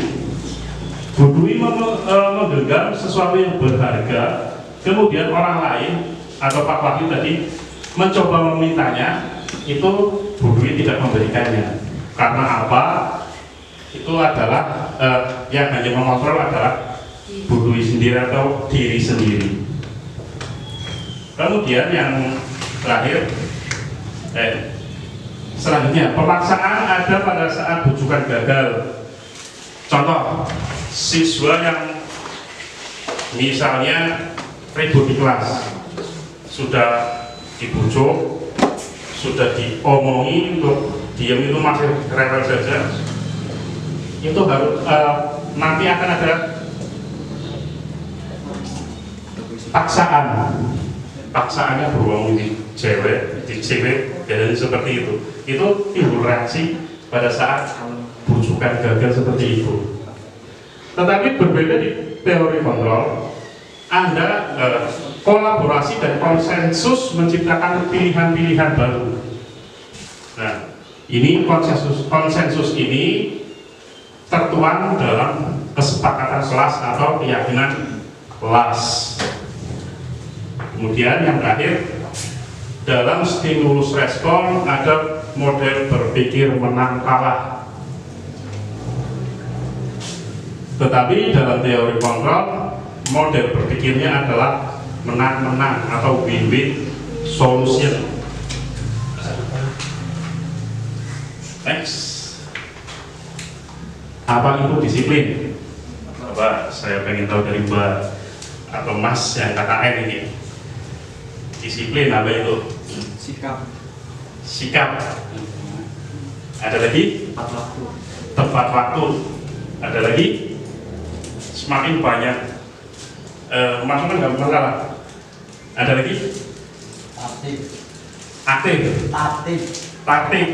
Bu Dwi menggenggam sesuatu yang berharga, kemudian orang lain atau Pak Wahyu tadi mencoba memintanya, itu Bu Dwi tidak memberikannya. Karena apa? Itu adalah yang hanya mengontrol adalah Bu Dwi sendiri atau diri sendiri. Kemudian yang terakhir, selanjutnya pemaksaan ada pada saat bujukan gagal. Contoh, siswa yang misalnya ribut di kelas, sudah dibujuk, sudah diomongi untuk diam itu masih rewel saja, itu harus nanti akan ada paksaannya beruang di cewek jadi seperti itu timbul reaksi pada saat bujukan gagal seperti itu. Tetapi berbeda di teori kontrol, Anda kolaborasi dan konsensus menciptakan pilihan-pilihan baru. Nah, ini konsensus ini tertuang dalam kesepakatan kelas atau keyakinan kelas. Kemudian yang terakhir, dalam stimulus respon ada model berpikir menang kalah. Tetapi dalam teori kontrol, model berpikirnya adalah menang-menang atau win-win solution. Next, apa itu disiplin? Coba saya pengen tahu dari Mbak atau Mas yang KKN ini. Disiplin apa itu? Sikap. Ada lagi? Tepat waktu. Ada lagi? Semakin banyak masukan nggak masalah. Ada lagi? Aktif. Tertib.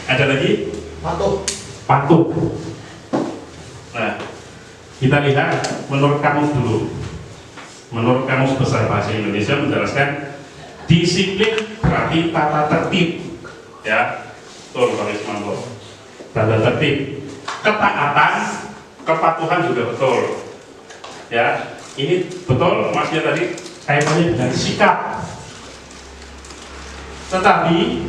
Ada lagi? Patuh. Nah, kita lihat menurut kamus dulu. Menurut Kamus Besar Bahasa Indonesia menjelaskan disiplin berarti tata tertib, ya, betul Pak Ismanto. Tata tertib, ketaatan, kepatuhan juga betul, ya. Ini betul Masnya tadi kaitannya dengan sikap. Tetapi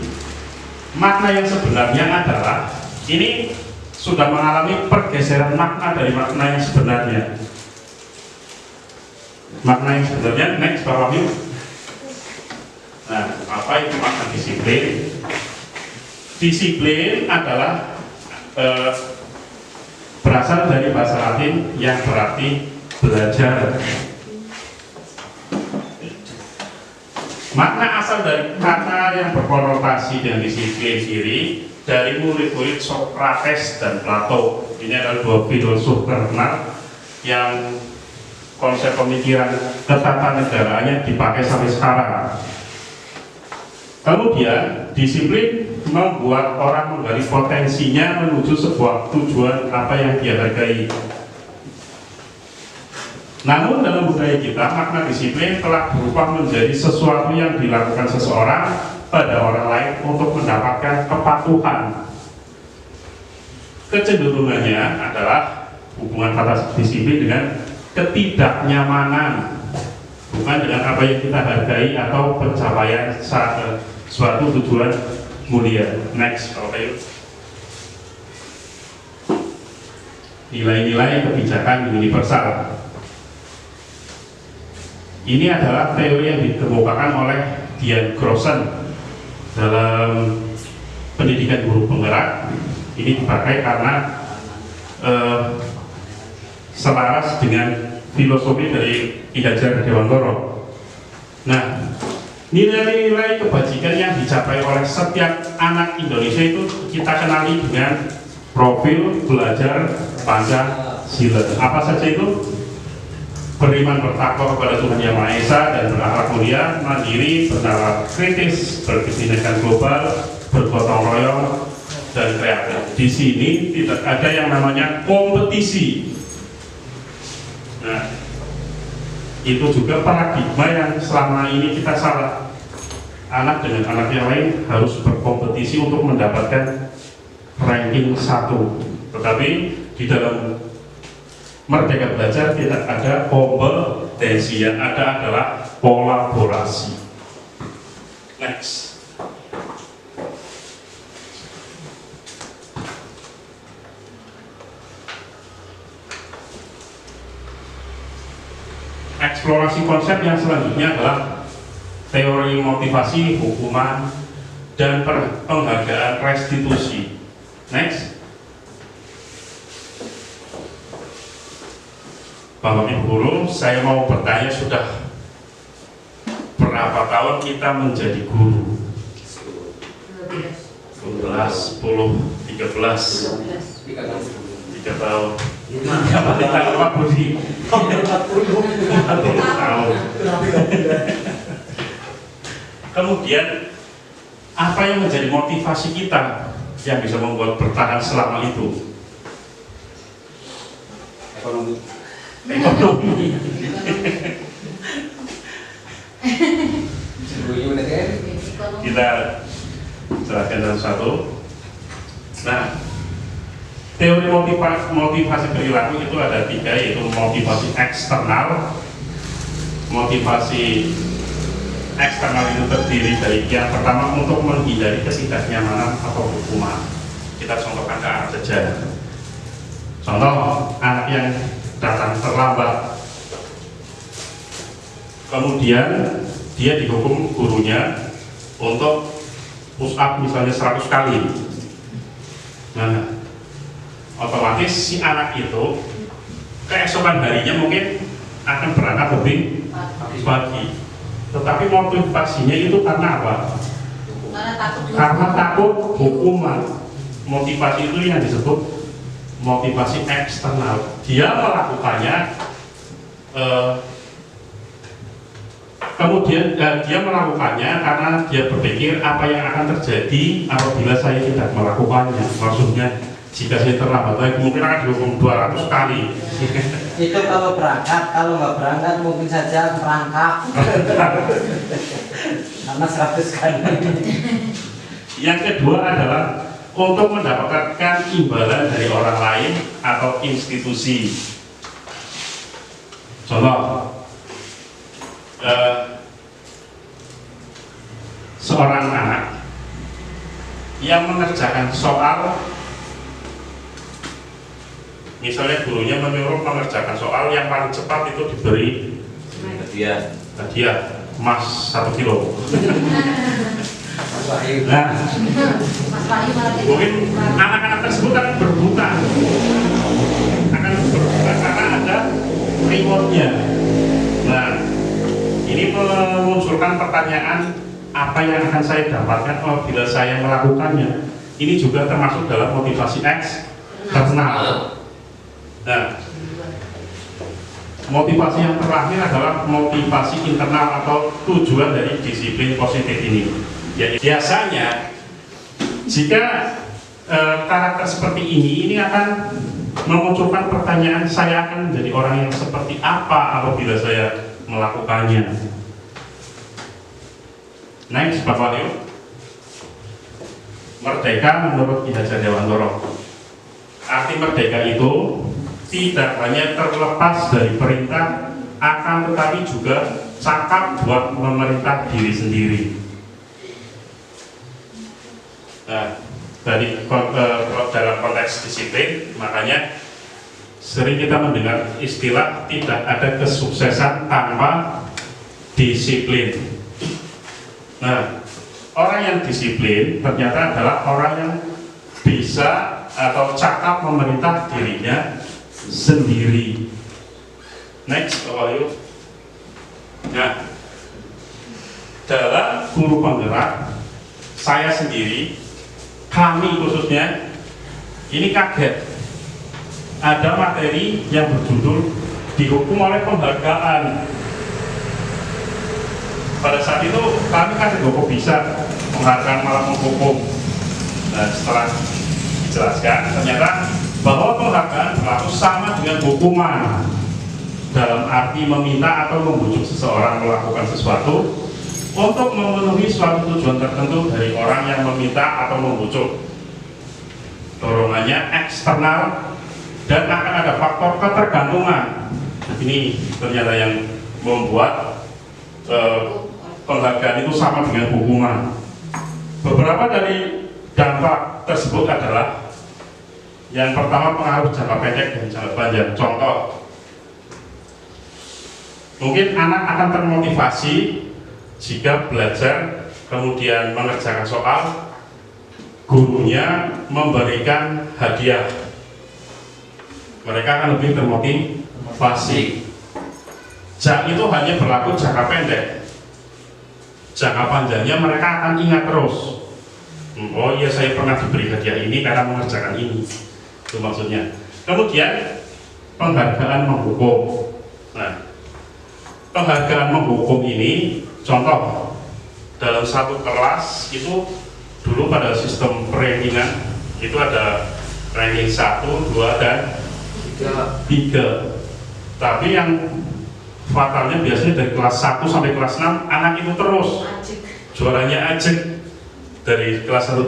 makna yang sebenarnya adalah ini sudah mengalami pergeseran makna dari makna yang sebenarnya. Makna yang sebenarnya, next Pak Wahyu. Nah, apa itu makna disiplin? Disiplin adalah berasal dari bahasa Latin yang berarti belajar. Makna asal dari kata yang berkonotasi dengan disiplin sendiri dari murid-murid Sokrates dan Plato. Ini adalah dua filosof terkenal yang konsep pemikiran ketatanegaraannya dipakai sampai sekarang. Kemudian disiplin membuat orang menggali potensinya menuju sebuah tujuan apa yang dia hargai. Namun dalam budaya kita makna disiplin telah berubah menjadi sesuatu yang dilakukan seseorang pada orang lain untuk mendapatkan kepatuhan. Kecenderungannya adalah hubungan kata disiplin dengan ketidaknyamanan, bukan dengan apa yang kita hargai atau pencapaian suatu tujuan mulia. Next, okay. Nilai-nilai kebijakan universal. Ini adalah teori yang dikemukakan oleh Dian Grosson dalam pendidikan guru penggerak. Ini dipakai karena selaras dengan filosofi dari Ki Hajar Dewantara. Nah, nilai-nilai kebajikan yang dicapai oleh setiap anak Indonesia itu kita kenali dengan profil belajar Pancasila. Apa saja itu? Beriman bertakwa kepada Tuhan Yang Maha Esa dan berakhlak mulia, mandiri, bernalar kritis, berkesinambungan global, bergotong royong, dan kreatif. Di sini tidak ada yang namanya kompetisi. Nah, itu juga paradigma yang selama ini kita salah. Anak dengan anak yang lain harus berkompetisi untuk mendapatkan ranking 1. Tetapi di dalam Merdeka Belajar tidak ada kompetensi, yang ada adalah kolaborasi. Next. Eksplorasi konsep yang selanjutnya adalah teori motivasi, hukuman, dan penghargaan restitusi. Next. Bapak Ibu Guru, saya mau bertanya, sudah berapa tahun kita menjadi guru? 12, 10, 13 3 tahun. Apa Budi? 40 tahun. Kemudian apa yang menjadi motivasi kita yang bisa membuat bertahan selama itu? Ekonomi. Kita jelaskan satu. Nah, teori motivasi perilaku itu ada 3, yaitu motivasi eksternal. Motivasi eksternal itu terdiri dari yang pertama untuk menghindari ketidaknyamanan atau hukuman. Kita contohkan ke arah saja. Contoh, anak yang datang terlambat, kemudian dia dihukum gurunya untuk push up misalnya 100 kali. Nah, otomatis si anak itu keesokan harinya mungkin akan berangkat lebih pagi. Tetapi motivasinya itu karena apa? Karena takut hukuman. Motivasi itu yang disebut motivasi eksternal. Dia melakukannya kemudian dia melakukannya karena dia berpikir apa yang akan terjadi apabila saya tidak melakukannya. Maksudnya jika saya terlambat lagi mungkin akan dihukum 200 kali. Itu kalau berangkat, kalau nggak berangkat mungkin saja merangkak karena 100 kali. Yang kedua adalah untuk mendapatkan imbalan dari orang lain atau institusi. Contoh, seorang anak yang mengerjakan soal, misalnya gurunya menyuruh mengerjakan soal, yang paling cepat itu diberi hadiah emas 1 kilo. Nah, mungkin anak-anak tersebut akan berbuka karena ada rewardnya. Nah, ini memunculkan pertanyaan, apa yang akan saya dapatkan apabila saya melakukannya? Ini juga termasuk dalam motivasi eksternal. Nah, motivasi yang terakhir adalah motivasi internal atau tujuan dari disiplin positif ini. Jadi biasanya jika karakter seperti ini akan memunculkan pertanyaan, saya akan menjadi orang yang seperti apa apabila saya melakukannya. Next, Bapak Leo. merdeka menurut Ki Hajar Dewantara. Arti merdeka itu tidak hanya terlepas dari perintah, akan tetapi juga cakap buat memerintah diri sendiri. Nah, dalam konteks disiplin, makanya sering kita mendengar istilah tidak ada kesuksesan tanpa disiplin. Nah, orang yang disiplin ternyata adalah orang yang bisa atau cakap memerintah dirinya sendiri. Next, Bapak Ibu. Nah, dalam guru penggerak, saya sendiri, kami khususnya, ini kaget. Ada materi yang berjudul dihukum oleh penghargaan. Pada saat itu kami kan kok bisa penghargaan malah menghukum. Nah, setelah dijelaskan ternyata bahwa penghargaan berlaku sama dengan hukuman, dalam arti meminta atau membujuk seseorang melakukan sesuatu untuk memenuhi suatu tujuan tertentu dari orang yang meminta atau membujuk. Dorongannya eksternal dan akan ada faktor ketergantungan. Ini ternyata yang membuat penghargaan itu sama dengan hukuman. Beberapa dari dampak tersebut adalah yang pertama pengaruh jangka pendek dan jangka panjang. Contoh, mungkin anak akan termotivasi jika belajar kemudian mengerjakan soal, gurunya memberikan hadiah, mereka akan lebih termotivasi. Itu hanya berlaku jangka pendek. Jangka panjangnya mereka akan ingat terus. Oh iya, saya pernah diberi hadiah ini karena mengerjakan ini. Itu maksudnya. Kemudian penghargaan menghukum. Nah, penghargaan menghukum ini, contoh dalam satu kelas itu dulu pada sistem rankingan itu ada ranking 1, 2, dan 3. Tapi yang fatalnya biasanya dari kelas 1 sampai kelas 6 anak itu terus juaranya ajek dari kelas 1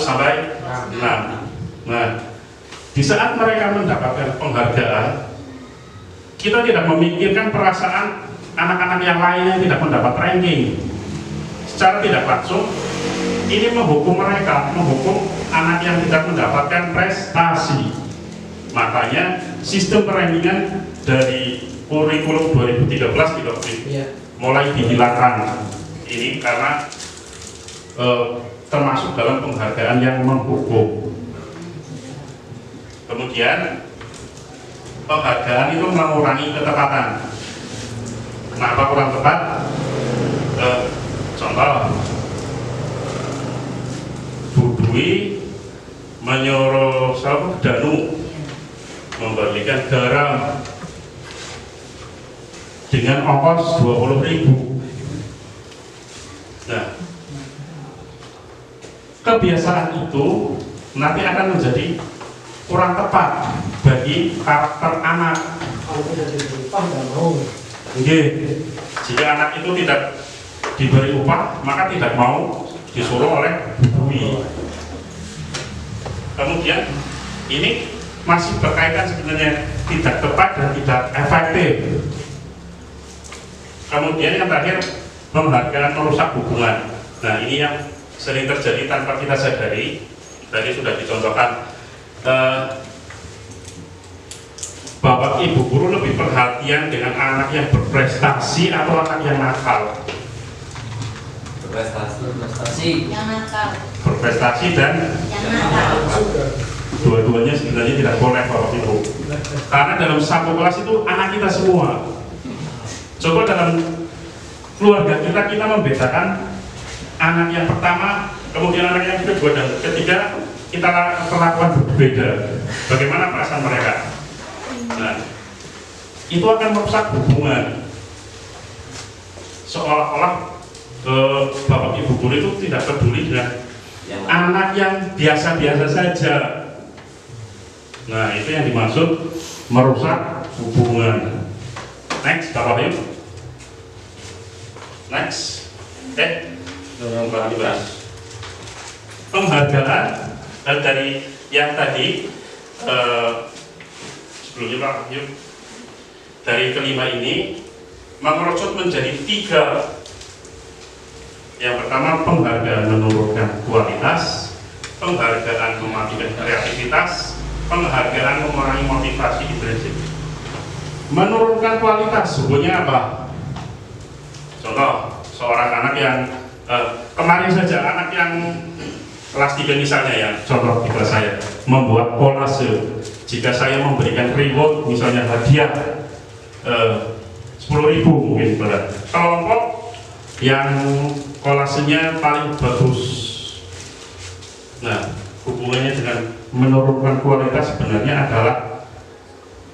sampai 6. Nah, di saat mereka mendapatkan penghargaan, kita tidak memikirkan perasaan anak-anak yang lain yang tidak mendapat ranking. Secara tidak langsung ini menghukum mereka, menghukum anak yang tidak mendapatkan prestasi. Makanya sistem perankingan dari kurikulum 2013 mulai dihilangkan. Ini karena termasuk dalam penghargaan yang menghukum. Kemudian penghargaan itu mengurangi ketepatan. Kenapa kurang tepat? Contoh, Budui menyuruh Danu memberikan garam dengan ongkos 20.000. Nah, kebiasaan itu nanti akan menjadi kurang tepat bagi karakter anak. Jika anak itu tidak diberi upah, maka tidak mau disuruh oleh Budui. Kemudian ini masih berkaitan sebenarnya tidak tepat dan tidak efektif. Kemudian yang terakhir, penghargaan merusak hubungan. Nah, ini yang sering terjadi tanpa kita sadari. Tadi sudah dicontohkan, Bapak Ibu guru lebih perhatian dengan anak yang berprestasi atau anak yang nakal? Berprestasi. Yang nakal. Berprestasi dan Yang nakal. dua-duanya sebenarnya tidak boleh Bapak Ibu, karena dalam satu kelas itu anak kita semua. Coba dalam keluarga kita membedakan anak yang pertama, kemudian anak yang kedua dan ketiga, kita perlakuan berbeda. Bagaimana perasaan mereka? Nah, itu akan merusak hubungan. Seolah-olah Bapak Ibu guru itu tidak peduli dengan anak yang biasa-biasa saja. Nah, itu yang dimaksud merusak hubungan. Next, Bapak Ibu. Next. penghargaan dari yang tadi sebelumnya Pak, yuk, dari kelima ini mengerucut menjadi 3. Yang pertama, penghargaan menurunkan kualitas, penghargaan mematikan kreativitas, penghargaan mengurangi motivasi intrinsik. Menurunkan kualitas sebenarnya apa? Contoh, seorang anak yang kemarin saja anak yang kelas 3 misalnya ya, contoh di kelas saya membuat kolase. Jika saya memberikan reward misalnya hadiah 10.000 mungkin pada kelompok yang kolasenya paling bagus. Nah, hubungannya dengan menurunkan kualitas sebenarnya adalah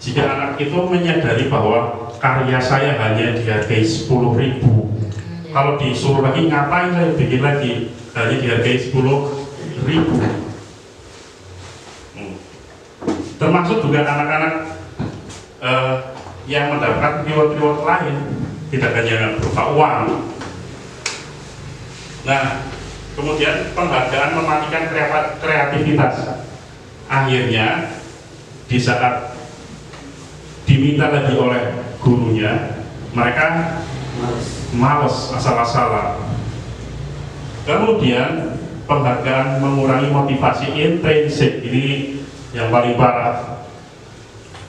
jika anak itu menyadari bahwa karya saya hanya dihargai 10.000, kalau disuruh lagi ngapain saya bikin lagi, hanya dihargai 10.000. Termasuk juga anak-anak yang mendapat reward-reward lain, tidak hanya berupa uang. Nah, kemudian penghargaan mematikan kreativitas. Akhirnya di saat diminta lagi oleh gurunya, mereka males asal-asalan. Kemudian penghargaan mengurangi motivasi intrinsik, ini yang paling parah.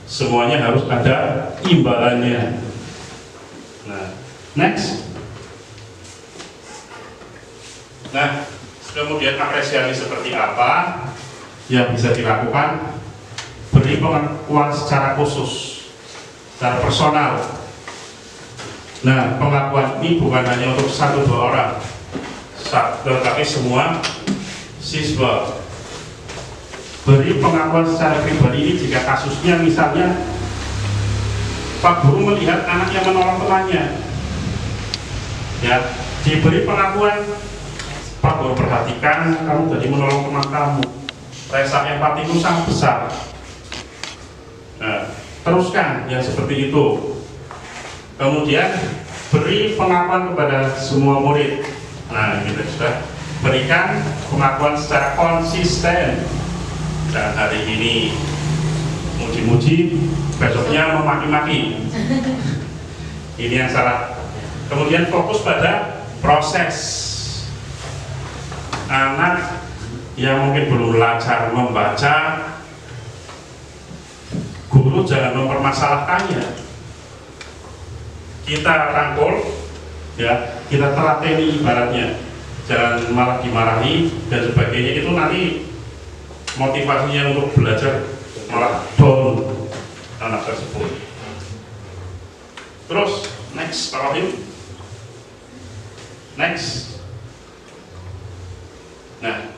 Semuanya harus ada imbalannya. Nah, next. Nah, kemudian apresiasi seperti apa yang bisa dilakukan? Beri pengakuan secara khusus, secara personal. Nah, pengakuan ini bukan hanya untuk 1-2 orang, tetapi semua siswa. Beri pengakuan secara pribadi ini jika kasusnya misalnya Pak Guru melihat anak yang menolong temannya, ya, diberi pengakuan, Pak Guru perhatikan kamu tadi menolong teman kamu, rasa empatimu sangat besar. Nah, teruskan yang seperti itu. Kemudian beri pengakuan kepada semua murid. Nah, kita sudah berikan pengakuan secara konsisten. Dan hari ini muji-muji, besoknya memaki-maki. Ini yang salah. Kemudian fokus pada proses. Anak yang mungkin belum lancar membaca, guru jangan mempermasalahkannya. Kita rangkul, ya, kita telateni ibaratnya, jangan malah dimarahi dan sebagainya. Itu nanti motivasinya untuk belajar malah down anak tersebut. Terus next, Pak Rohim. Next. Nah,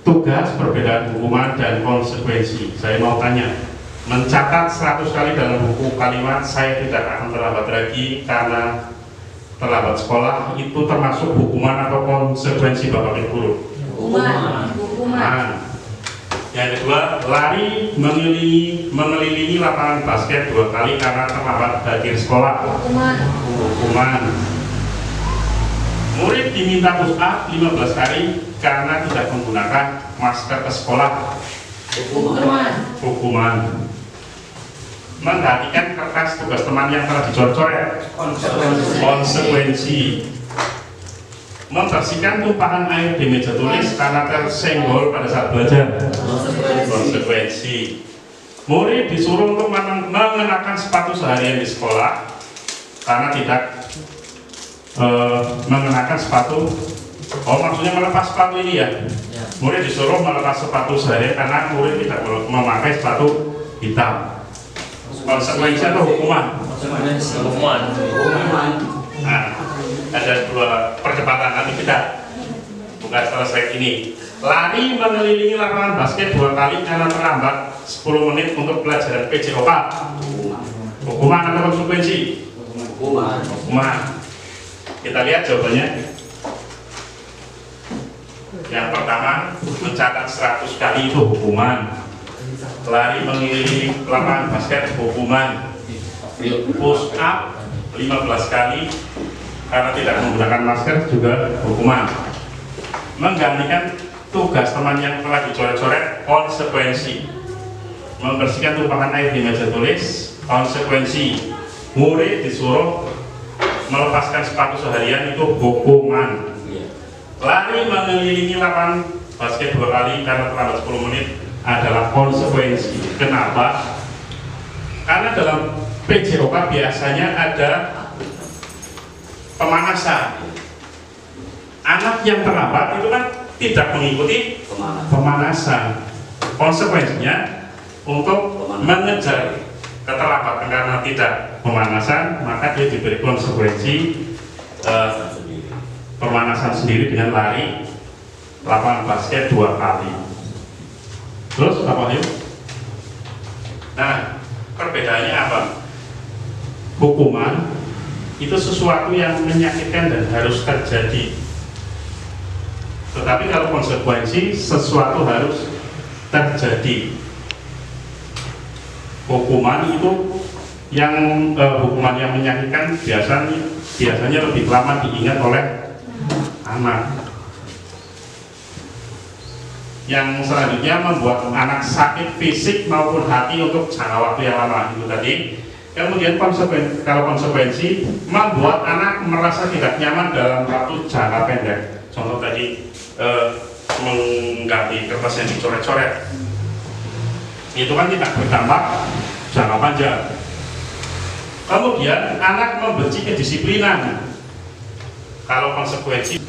tugas perbedaan hukuman dan konsekuensi. Saya mau tanya, mencatat 100 kali dalam buku kalimat saya tidak akan terlambat lagi karena terlambat sekolah, itu termasuk hukuman atau konsekuensi Bapak Ibu guru? Hukuman. Yang kedua, lari mengelilingi lapangan basket 2 kali karena terlambat hadir sekolah. Hukuman. Murid diminta push up 15 kali karena tidak menggunakan masker ke sekolah. Hukuman. Menggantikan kertas tugas teman yang telah dicoret. Konsekuensi. Membersihkan tumpahan air di meja tulis karena tersenggol pada saat belajar. Konsekuensi. Murid disuruh untuk mengenakan sepatu seharian di sekolah karena tidak mengenakan sepatu. Oh, maksudnya melepas sepatu ini ya? Murid disuruh melepas sepatu seharian karena murid tidak memakai sepatu hitam. Konsekuensi atau hukuman? Hukuman. Nah, ada 2 percepatan, nanti kita buka selesai ini. Lari mengelilingi lapangan basket 2 kali karena terlambat 10 menit untuk pelajaran PJOK. Hukuman atau konsekuensi? Hukuman. Kita lihat jawabannya. Yang pertama, mencatat 100 kali itu hukuman. Lari mengelilingi lapangan basket hukuman. Push up 15 kali karena tidak menggunakan masker juga hukuman. menggantikan tugas teman yang telah dicoret-coret, konsekuensi. Membersihkan tumpahan air di meja tulis, konsekuensi. Murid disuruh melepaskan sepatu seharian, itu hukuman. Lari mengelilingi lapangan basket 2 kali karena terlambat 10 menit adalah konsekuensi. Kenapa? Karena dalam PJOK biasanya ada pemanasan. Anak yang terlambat itu kan tidak mengikuti pemanasan. Konsekuensinya untuk mengejar keterlambatan karena tidak pemanasan, maka dia diberi konsekuensi pemanasan sendiri dengan lari lapangan basket 2 kali. Terus apa yuk? Nah, perbedaannya apa? Hukuman itu sesuatu yang menyakitkan dan harus terjadi. Tetapi kalau konsekuensi, sesuatu harus terjadi. Hukuman itu yang hukuman yang menyakitkan biasanya lebih lama diingat oleh anak. Yang selanjutnya membuat anak sakit fisik maupun hati untuk jangka waktu yang lama, itu tadi. Kemudian kalau konsekuensi membuat anak merasa tidak nyaman dalam waktu jangka pendek. Contoh tadi mengganti kertas yang dicoret-coret, itu kan tidak berdampak jangka panjang. Kemudian anak membenci kedisiplinan kalau konsekuensi.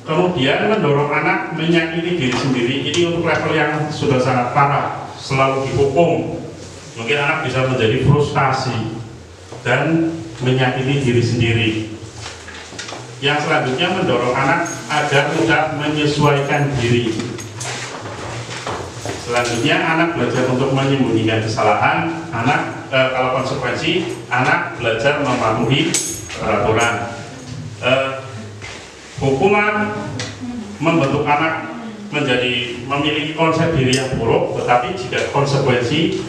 Kemudian mendorong anak menyakiti diri sendiri, ini untuk level yang sudah sangat parah, selalu dihukum. Mungkin anak bisa menjadi frustasi dan menyakiti diri sendiri. Yang selanjutnya mendorong anak agar mudah menyesuaikan diri. Selanjutnya anak belajar untuk menyembunyikan kesalahan. Kalau konsekuensi, anak belajar mematuhi peraturan. Hukuman membentuk anak menjadi memiliki konsep diri yang buruk, tetapi jika konsekuensi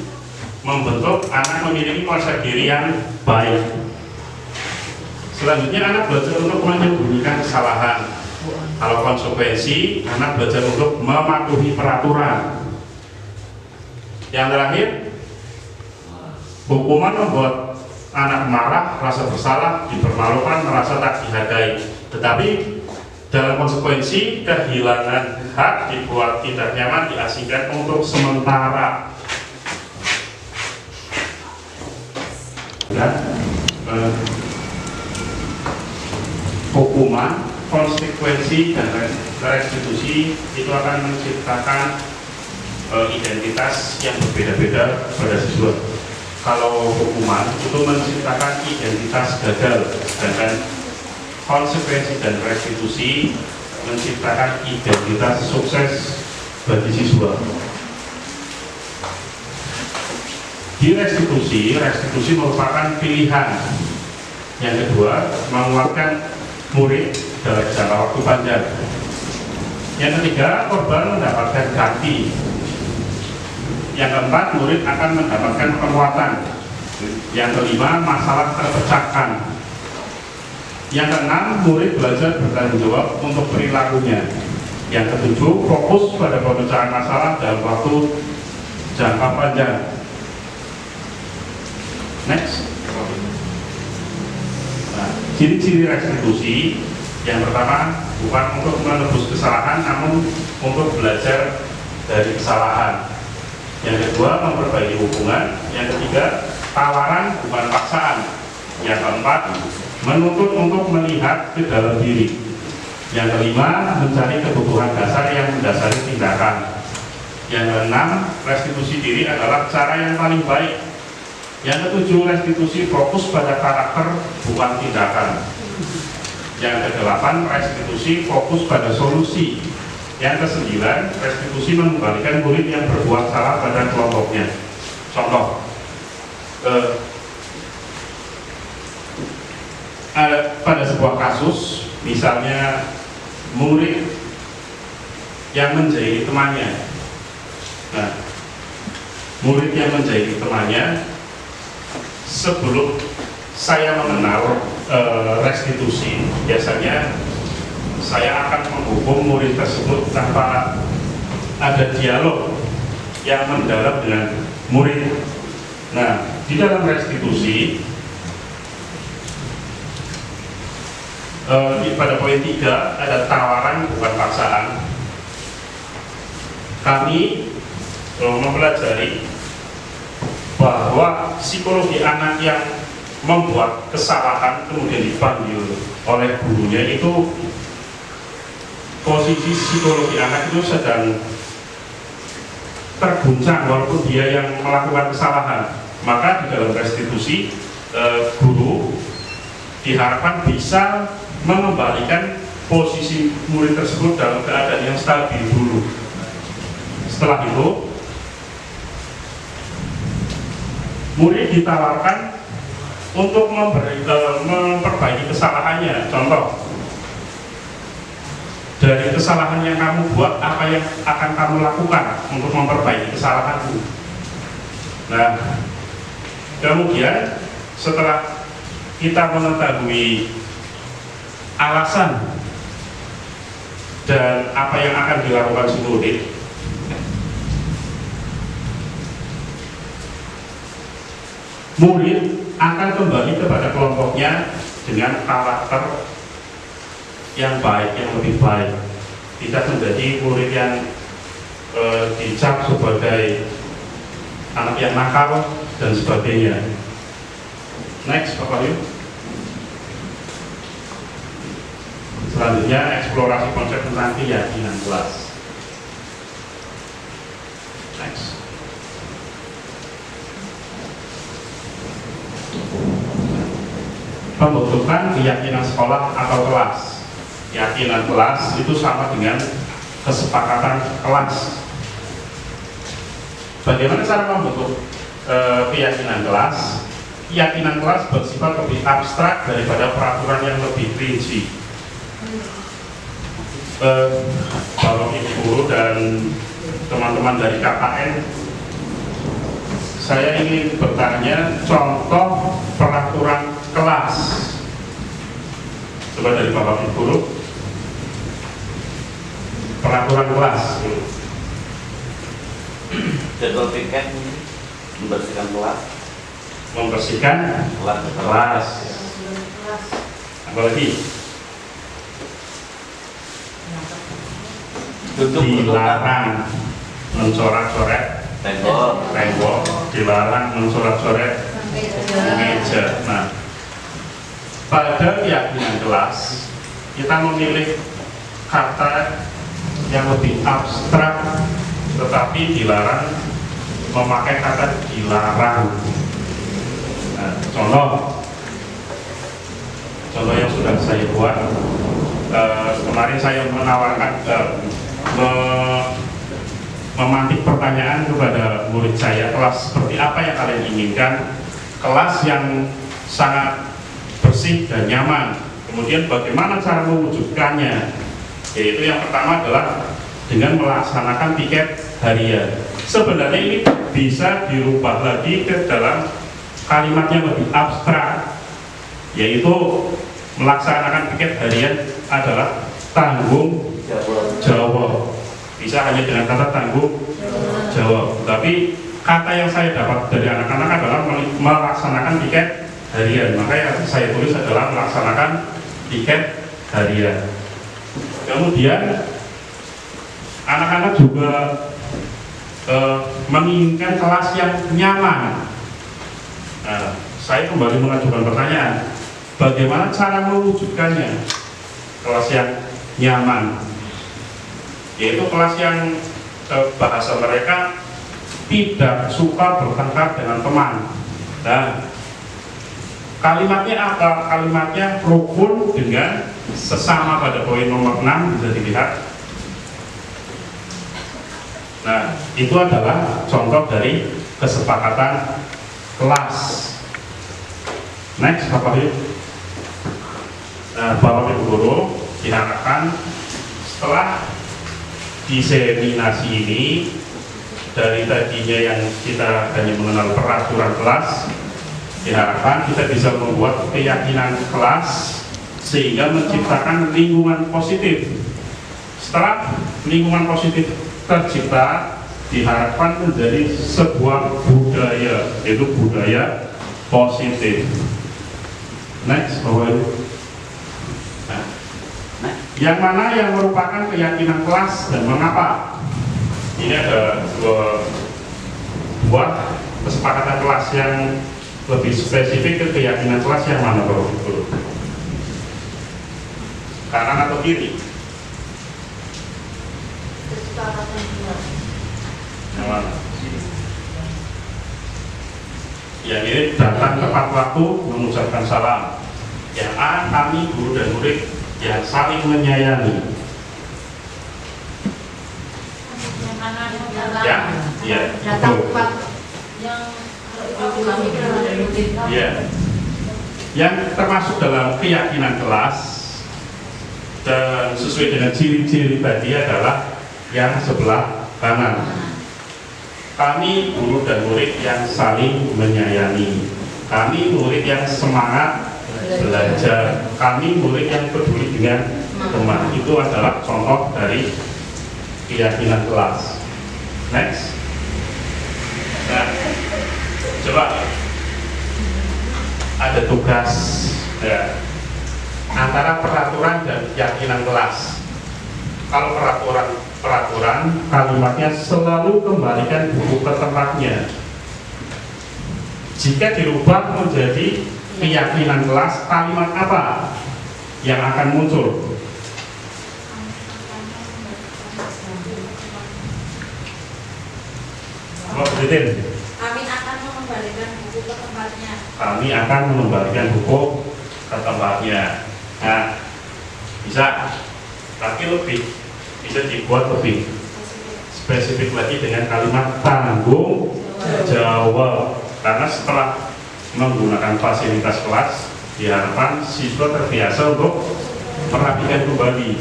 membentuk anak memiliki konsep diri yang baik. Selanjutnya anak belajar untuk menyembunyikan kesalahan. Kalau konsekuensi, anak belajar untuk mematuhi peraturan. Yang terakhir, hukuman membuat anak marah, rasa bersalah, dipermalukan, merasa tak dihargai. Tetapi dalam konsekuensi, kehilangan hak, dibuat tidak nyaman, diasingkan untuk sementara. Hukuman, konsekuensi, dan restitusi itu akan menciptakan identitas yang berbeda-beda pada siswa. Kalau hukuman itu menciptakan identitas gagal, sedangkan konsekuensi dan restitusi menciptakan identitas sukses bagi siswa. Di restitusi merupakan pilihan. Yang kedua, menguatkan murid dalam jangka waktu panjang. Yang ketiga, korban mendapatkan ganti. Yang keempat, murid akan mendapatkan penguatan. Yang kelima, masalah terpecahkan. Yang keenam, murid belajar bertanggung jawab untuk perilakunya. Yang ketujuh, fokus pada pemecahan masalah dalam waktu jangka panjang. Next. Nah, ciri-ciri restitusi yang pertama bukan untuk menebus kesalahan, namun untuk belajar dari kesalahan. Yang kedua, memperbaiki hubungan. Yang ketiga, tawaran bukan paksaan. Yang keempat, menuntut untuk melihat ke dalam diri. Yang kelima, mencari kebutuhan dasar yang mendasari tindakan. Yang keenam, restitusi diri adalah cara yang paling baik. Yang ketujuh, restitusi fokus pada karakter bukan tindakan. Yang kedelapan, restitusi fokus pada solusi. Yang kesembilan, restitusi mengembalikan murid yang berbuat salah pada kelompoknya. Contoh, pada sebuah kasus, misalnya murid yang menjahili temannya. Nah, murid yang menjahili temannya, sebelum saya mengenal restitusi, biasanya saya akan menghukum murid tersebut tanpa ada dialog yang mendalam dengan murid. Nah, di dalam restitusi pada poin 3 ada tawaran bukan paksaan. Kami mempelajari bahwa psikologi anak yang membuat kesalahan kemudian dipanggil oleh gurunya, itu posisi psikologi anak itu sedang terguncang walaupun dia yang melakukan kesalahan. Maka di dalam restitusi guru diharapkan bisa mengembalikan posisi murid tersebut dalam keadaan yang stabil dulu. Setelah itu murid ditawarkan untuk memperbaiki kesalahannya. Contoh, dari kesalahan yang kamu buat, apa yang akan kamu lakukan untuk memperbaiki kesalahanmu. Nah, kemudian setelah kita mengetahui alasan dan apa yang akan dilakukan si murid, murid akan kembali kepada kelompoknya dengan karakter yang baik, yang lebih baik. Tidak menjadi murid yang dicap sebagai anak yang nakal dan sebagainya. Next, Bapak Ibu. Selanjutnya eksplorasi konsep tentang keyakinan kelas. Next. Pembentukan keyakinan sekolah atau kelas. Keyakinan kelas itu sama dengan kesepakatan kelas. Bagaimana cara membentuk keyakinan kelas? Keyakinan kelas bersifat lebih abstrak daripada peraturan yang lebih rinci. Bapak Ibu guru dan teman-teman dari KKN, saya ingin bertanya contoh peraturan kelas. Coba dari Bapak Ibu guru, peraturan kelas. Jadwal piket membersihkan kelas. Membersihkan kelas. Apa lagi? Dilarang mencoret-coret tembok, dilarang mencoret-coret meja. Nah, pada keyakinan kelas kita memilih kata yang lebih abstrak, tetapi dilarang memakai kata dilarang. Nah, contoh yang sudah saya buat, kemarin saya menawarkan memantik pertanyaan kepada murid saya, kelas seperti apa yang kalian inginkan? Kelas yang sangat bersih dan nyaman. Kemudian bagaimana cara mewujudkannya? Yaitu yang pertama adalah dengan melaksanakan piket harian. Sebenarnya ini bisa dirubah lagi ke dalam kalimat yang lebih abstrak, yaitu melaksanakan piket harian adalah tanggung jawab. Bisa hanya dengan kata tanggung jawab, tapi kata yang saya dapat dari anak-anak adalah melaksanakan piket harian. Maka yang saya tulis adalah melaksanakan piket harian. Kemudian anak-anak juga menginginkan kelas yang nyaman. Nah, saya kembali mengajukan pertanyaan, bagaimana cara mewujudkannya kelas yang nyaman? Yaitu kelas yang bahasa mereka tidak suka bertengkar dengan teman. Nah, kalimatnya apa? Kalimatnya rukun dengan sesama pada poin nomor 6 bisa dilihat. Nah, itu adalah contoh dari kesepakatan kelas. Next, Bapak Ibu. Bapak Ibu guru, diharapkan setelah diseminasi ini, dari tadinya yang kita hanya mengenal peraturan kelas, diharapkan kita bisa membuat keyakinan kelas sehingga menciptakan lingkungan positif. Setelah lingkungan positif tercipta, diharapkan menjadi sebuah budaya, yaitu budaya positif. Next, Bapak Ibu. Nah, yang mana yang merupakan keyakinan kelas dan mengapa? Ini ada dua kesepakatan kelas yang lebih spesifik ke keyakinan kelas yang mana, Bapak Ibu? Kanan atau kiri? Yang mana? Yang ini datang tepat waktu mengucapkan salam. Yang A, kami guru dan murid yang saling menyayangi. Ya, iya. Ya. Yang termasuk dalam keyakinan kelas dan sesuai dengan ciri-ciri tadi adalah yang sebelah kanan. Kami guru dan murid yang saling menyayangi. Kami murid yang semangat belajar. Kami murid yang peduli dengan teman. Itu adalah contoh dari keyakinan kelas. Next. Nah, coba ada tugas ya, antara peraturan dan keyakinan kelas. Kalau peraturan kalimatnya selalu kembalikan buku ke tempatnya. Jika dirubah menjadi keyakinan kelas, kalimat apa yang akan muncul? Kami akan mengembalikan buku ke tempatnya. Kami akan mengembalikan buku ke tempatnya. Nah, bisa, tapi bisa dibuat lebih spesifik lagi dengan kalimat tanggung jawab. Karena setelah menggunakan fasilitas kelas, diharapkan siswa terbiasa untuk merapikan kembali.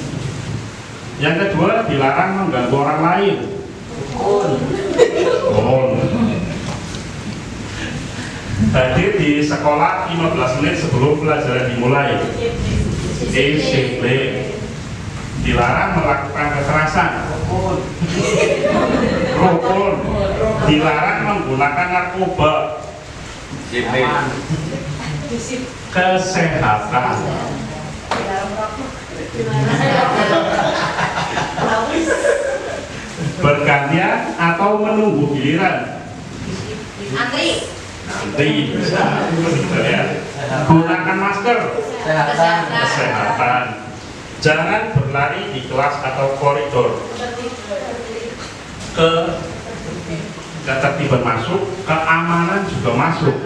Yang kedua, dilarang mengganggu orang lain. Hadir di sekolah 15 menit sebelum pelajaran dimulai. Disiplin. Dilarang melakukan kekerasan. Rukun. Dilarang menggunakan narkoba. Kesehatan. Bergantian atau menunggu giliran. Antri. Bisa ya. Gunakan masker. Kesehatan. Jangan berlari di kelas atau koridor. Ketertiban masuk, keamanan juga masuk.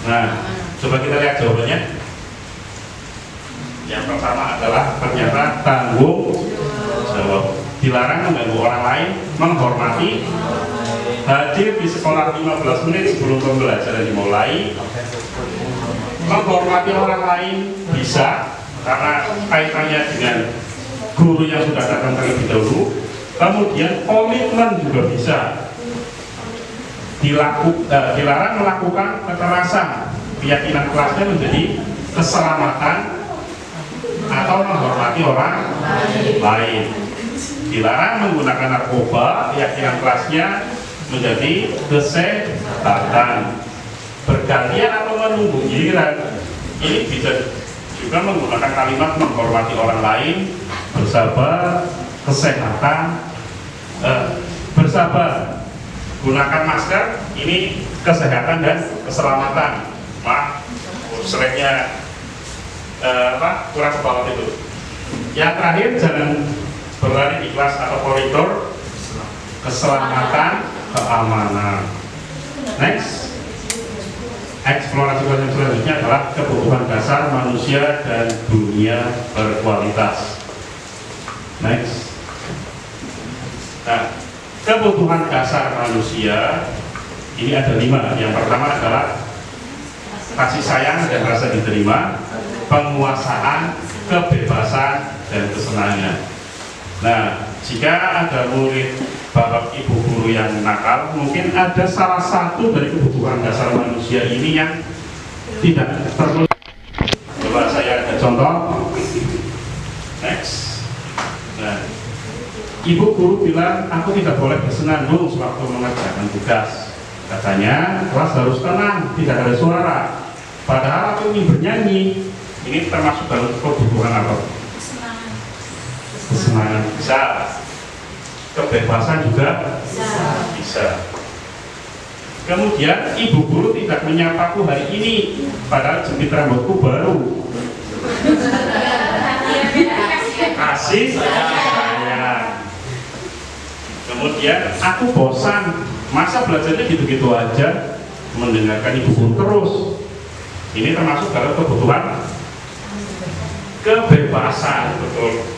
Nah, coba kita lihat jawabannya. Yang pertama adalah ternyata tanggung jawab. Dilarang mengganggu orang lain, menghormati, hadir di sekolah 15 menit sebelum pembelajaran dimulai, menghormati orang lain bisa karena kaitannya dengan guru yang sudah datang terlebih dahulu. Kemudian komitmen juga bisa. Dilarang melakukan kekerasan. Keyakinan kelasnya menjadi keselamatan atau menghormati orang lain. Dilarang menggunakan narkoba. Keyakinan kelasnya menjadi kesehatan. Bergantian atau menunggu giliran. Ini bisa juga menggunakan kalimat menghormati orang lain, bersabar, kesehatan, bersabar, gunakan masker. Ini kesehatan dan keselamatan. Maaf, slide-nya kurang ke bawah itu. Yang terakhir, jangan berlari di kelas atau koridor. Keselamatan, keamanan. Next. Eksplorasi yang selanjutnya adalah kebutuhan dasar manusia dan dunia berkualitas. Next. Nah, kebutuhan dasar manusia ini ada 5. Yang pertama adalah kasih sayang dan rasa diterima, penguasaan, kebebasan, dan kesenangan. Nah, jika ada murid bapak ibu guru yang nakal, mungkin ada salah satu dari kebutuhan dasar manusia ini yang tidak terpenuhi. Coba saya ada contoh. Next. Nah, ibu guru bilang aku tidak boleh bersenandung sewaktu mengerjakan tugas. Katanya kelas harus tenang, tidak ada suara. Padahal aku ingin bernyanyi. Ini termasuk dalam kebutuhan apa? Kesenangan. Bisa. Kebebasan juga bisa. Kemudian ibu guru tidak menyapaku hari ini, padahal jepit rambutku baru. Kasih sayang. Kemudian aku bosan, masa belajarnya gitu-gitu aja, mendengarkan ibu guru terus. Ini termasuk dalam kebutuhan kebebasan, betul.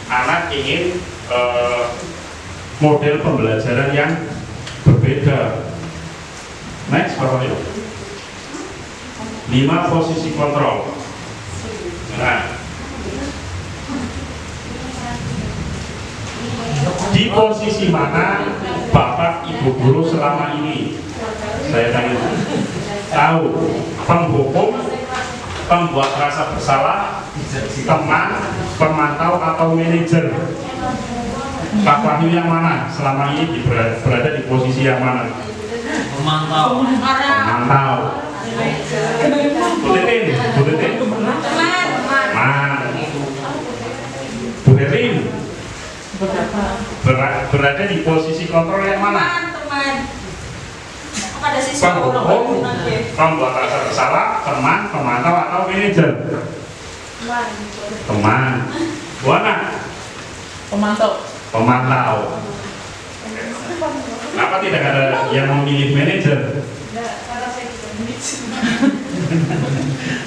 Anak ingin model pembelajaran yang berbeda. Next, Bapak Ibu. 5 posisi kontrol. Nah, di posisi mana Bapak Ibu guru selama ini? Saya tanya. Tahu, penghukum, pembuat rasa bersalah, teman, pemantau atau manajer. Pak Wahyu yang mana selama ini berada di posisi yang mana? Memantau. Pemantau. Bu Titin. Bu Herlin berada di posisi kontrol yang mana? Penghukum, pembuat rasa bersalah, teman, pemantau atau manajer? Teman. Bu Ana? Pemantau. Kenapa tidak ada yang memilih manajer?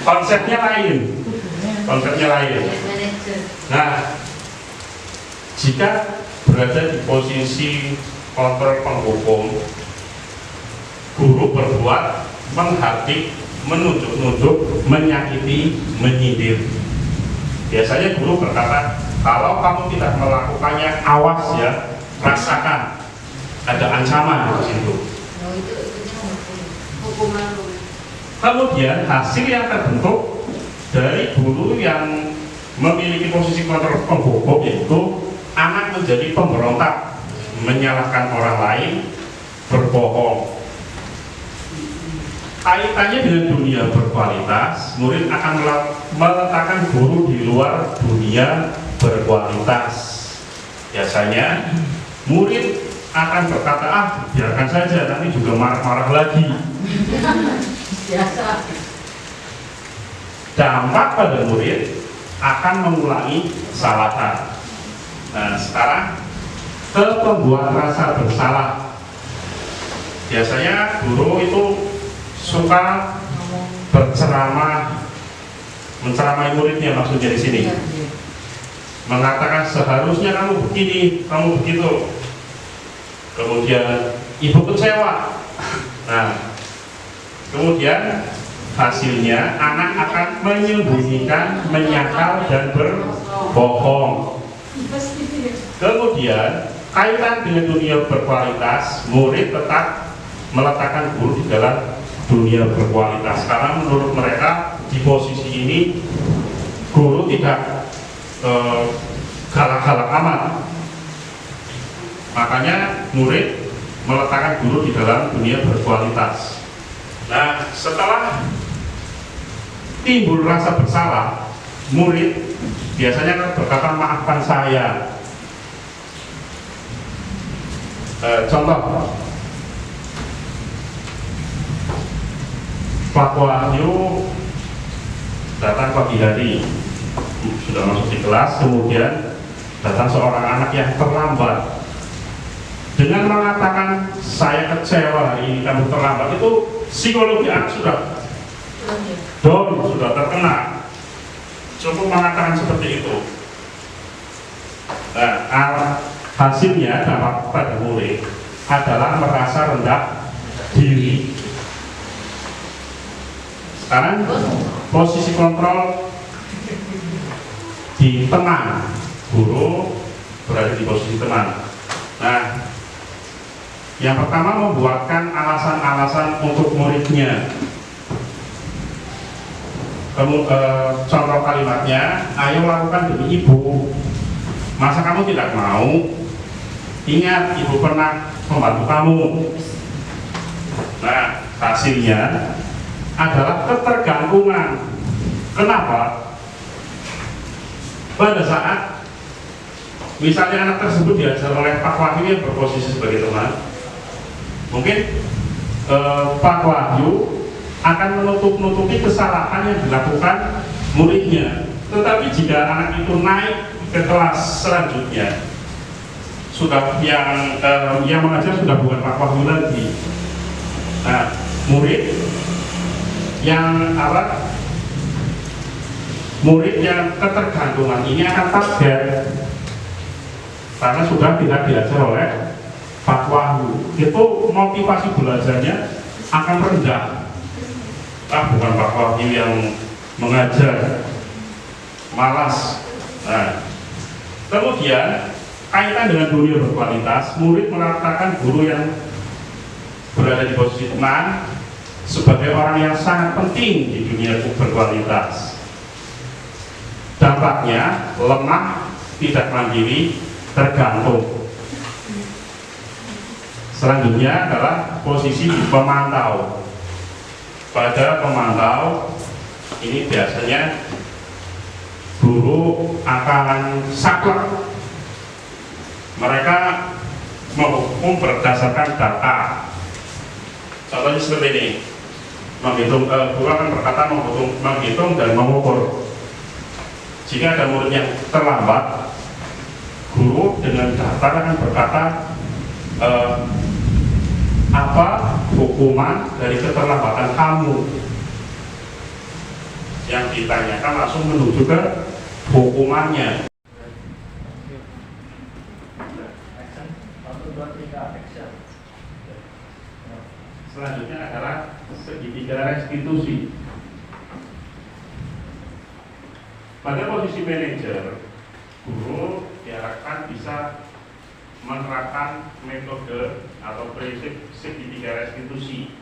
Konsepnya lain. Nah, jika berada di posisi kontrol penghukum, guru berbuat menghakimi, menunjuk-nunjuk, menyakiti, menyindir. Biasanya guru berkata, kalau kamu tidak melakukannya, awas ya, rasakan ada ancaman di situ. Kemudian hasil yang terbentuk dari guru yang memiliki posisi kontrol penghukum yaitu anak menjadi pemberontak, menyalahkan orang lain, berbohong. Kaitannya dengan dunia berkualitas, murid akan meletakkan guru di luar dunia berkualitas. Biasanya murid akan berkata, biarkan saja, nanti juga marah-marah lagi. Dampak pada murid akan mengulangi kesalahan. Nah, sekarang ke pembuat rasa bersalah. Biasanya guru itu suka berceramah, menceramai muridnya, maksudnya di sini. Mengatakan seharusnya kamu begini, kamu begitu. Kemudian ibu kecewa. Nah, kemudian hasilnya anak akan menyembunyikan, menyangkal dan berbohong. Kemudian kaitan dengan dunia berkualitas, murid tetap meletakkan guru di dalam dunia berkualitas karena menurut mereka di posisi ini guru tidak galak-galak amat. Makanya murid meletakkan guru di dalam dunia berkualitas. Nah, setelah timbul rasa bersalah, murid biasanya kan berkata, maafkan saya. Contoh, Pak Wahyu datang pagi hari, sudah masuk di kelas, kemudian datang seorang anak yang terlambat. Dengan mengatakan saya kecewa hari ini kamu terlambat, itu psikologi anak sudah down, sudah terkena. Cukup mengatakan seperti itu. Nah, hasilnya dampak pada murid adalah merasa rendah diri. Sekarang posisi kontrol di teman, guru berada di posisi teman. Nah, yang pertama membuatkan alasan-alasan untuk muridnya. contoh kalimatnya, ayo lakukan demi ibu. Masa kamu tidak mau? Ingat, ibu pernah membantu kamu. Nah, hasilnya adalah ketergantungan. Kenapa? Pada saat misalnya anak tersebut diajar oleh Pak Wahyu yang berposisi sebagai teman, mungkin Pak Wahyu akan menutupi kesalahan yang dilakukan muridnya. Tetapi jika anak itu naik ke kelas selanjutnya, sudah yang mengajar sudah bukan Pak Wahyu lagi. Nah, murid yang ketergantungan ini akan kaget karena sudah tidak diajar oleh Pak Wahyu. Itu motivasi belajarnya akan rendah. Bukan Pak Wahyu yang mengajar, malas. Nah, kemudian kaitan dengan guru yang berkualitas, murid mengatakan guru yang berada di posisi teman sebagai orang yang sangat penting di dunia berkualitas. Dampaknya lemah, tidak mandiri, tergantung. Selanjutnya adalah posisi pemantau. Pada pemantau ini biasanya guru akan saklek. Mereka menghukum berdasarkan data. Contohnya seperti ini, guru akan berkata menghitung dan mengukur. Jika ada murid yang terlambat, guru dengan data akan berkata apa hukuman dari keterlambatan kamu. Yang ditanyakan langsung menuju ke hukumannya. Selanjutnya adalah segitiga restitusi. Pada posisi manajer, guru diharapkan bisa menerapkan metode atau prinsip segitiga restitusi,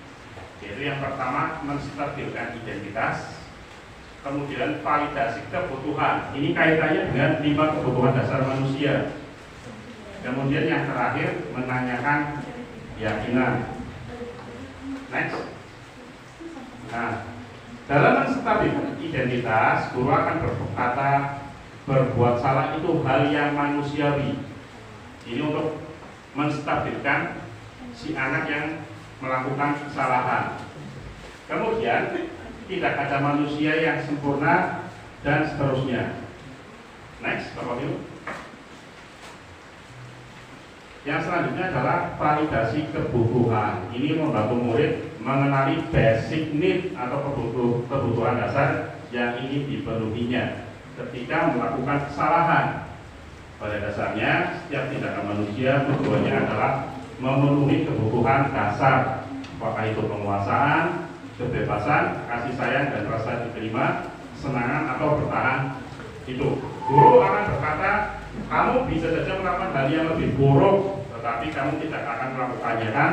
yaitu yang pertama menstabilkan identitas, kemudian validasi kebutuhan. Ini kaitannya dengan 5 kebutuhan dasar manusia. Kemudian yang terakhir menanyakan keyakinan. Next. Nah, dalam menstabilkan identitas, guru akan berkata berbuat salah itu hal yang manusiawi. Ini untuk menstabilkan si anak yang melakukan kesalahan. Kemudian tidak ada manusia yang sempurna dan seterusnya. Next, Bapak Ibu. Yang selanjutnya adalah validasi kebutuhan. Ini membantu murid mengenali basic need atau kebutuhan dasar yang ingin dipenuhinya ketika melakukan kesalahan. Pada dasarnya, setiap tindakan manusia tujuannya adalah memenuhi kebutuhan dasar, apakah itu penguasaan, kebebasan, kasih sayang dan rasa diterima, kesenangan atau bertahan hidup. Guru akan berkata, kamu bisa saja melakukan hal yang lebih buruk, tetapi kamu tidak akan melakukannya, kan?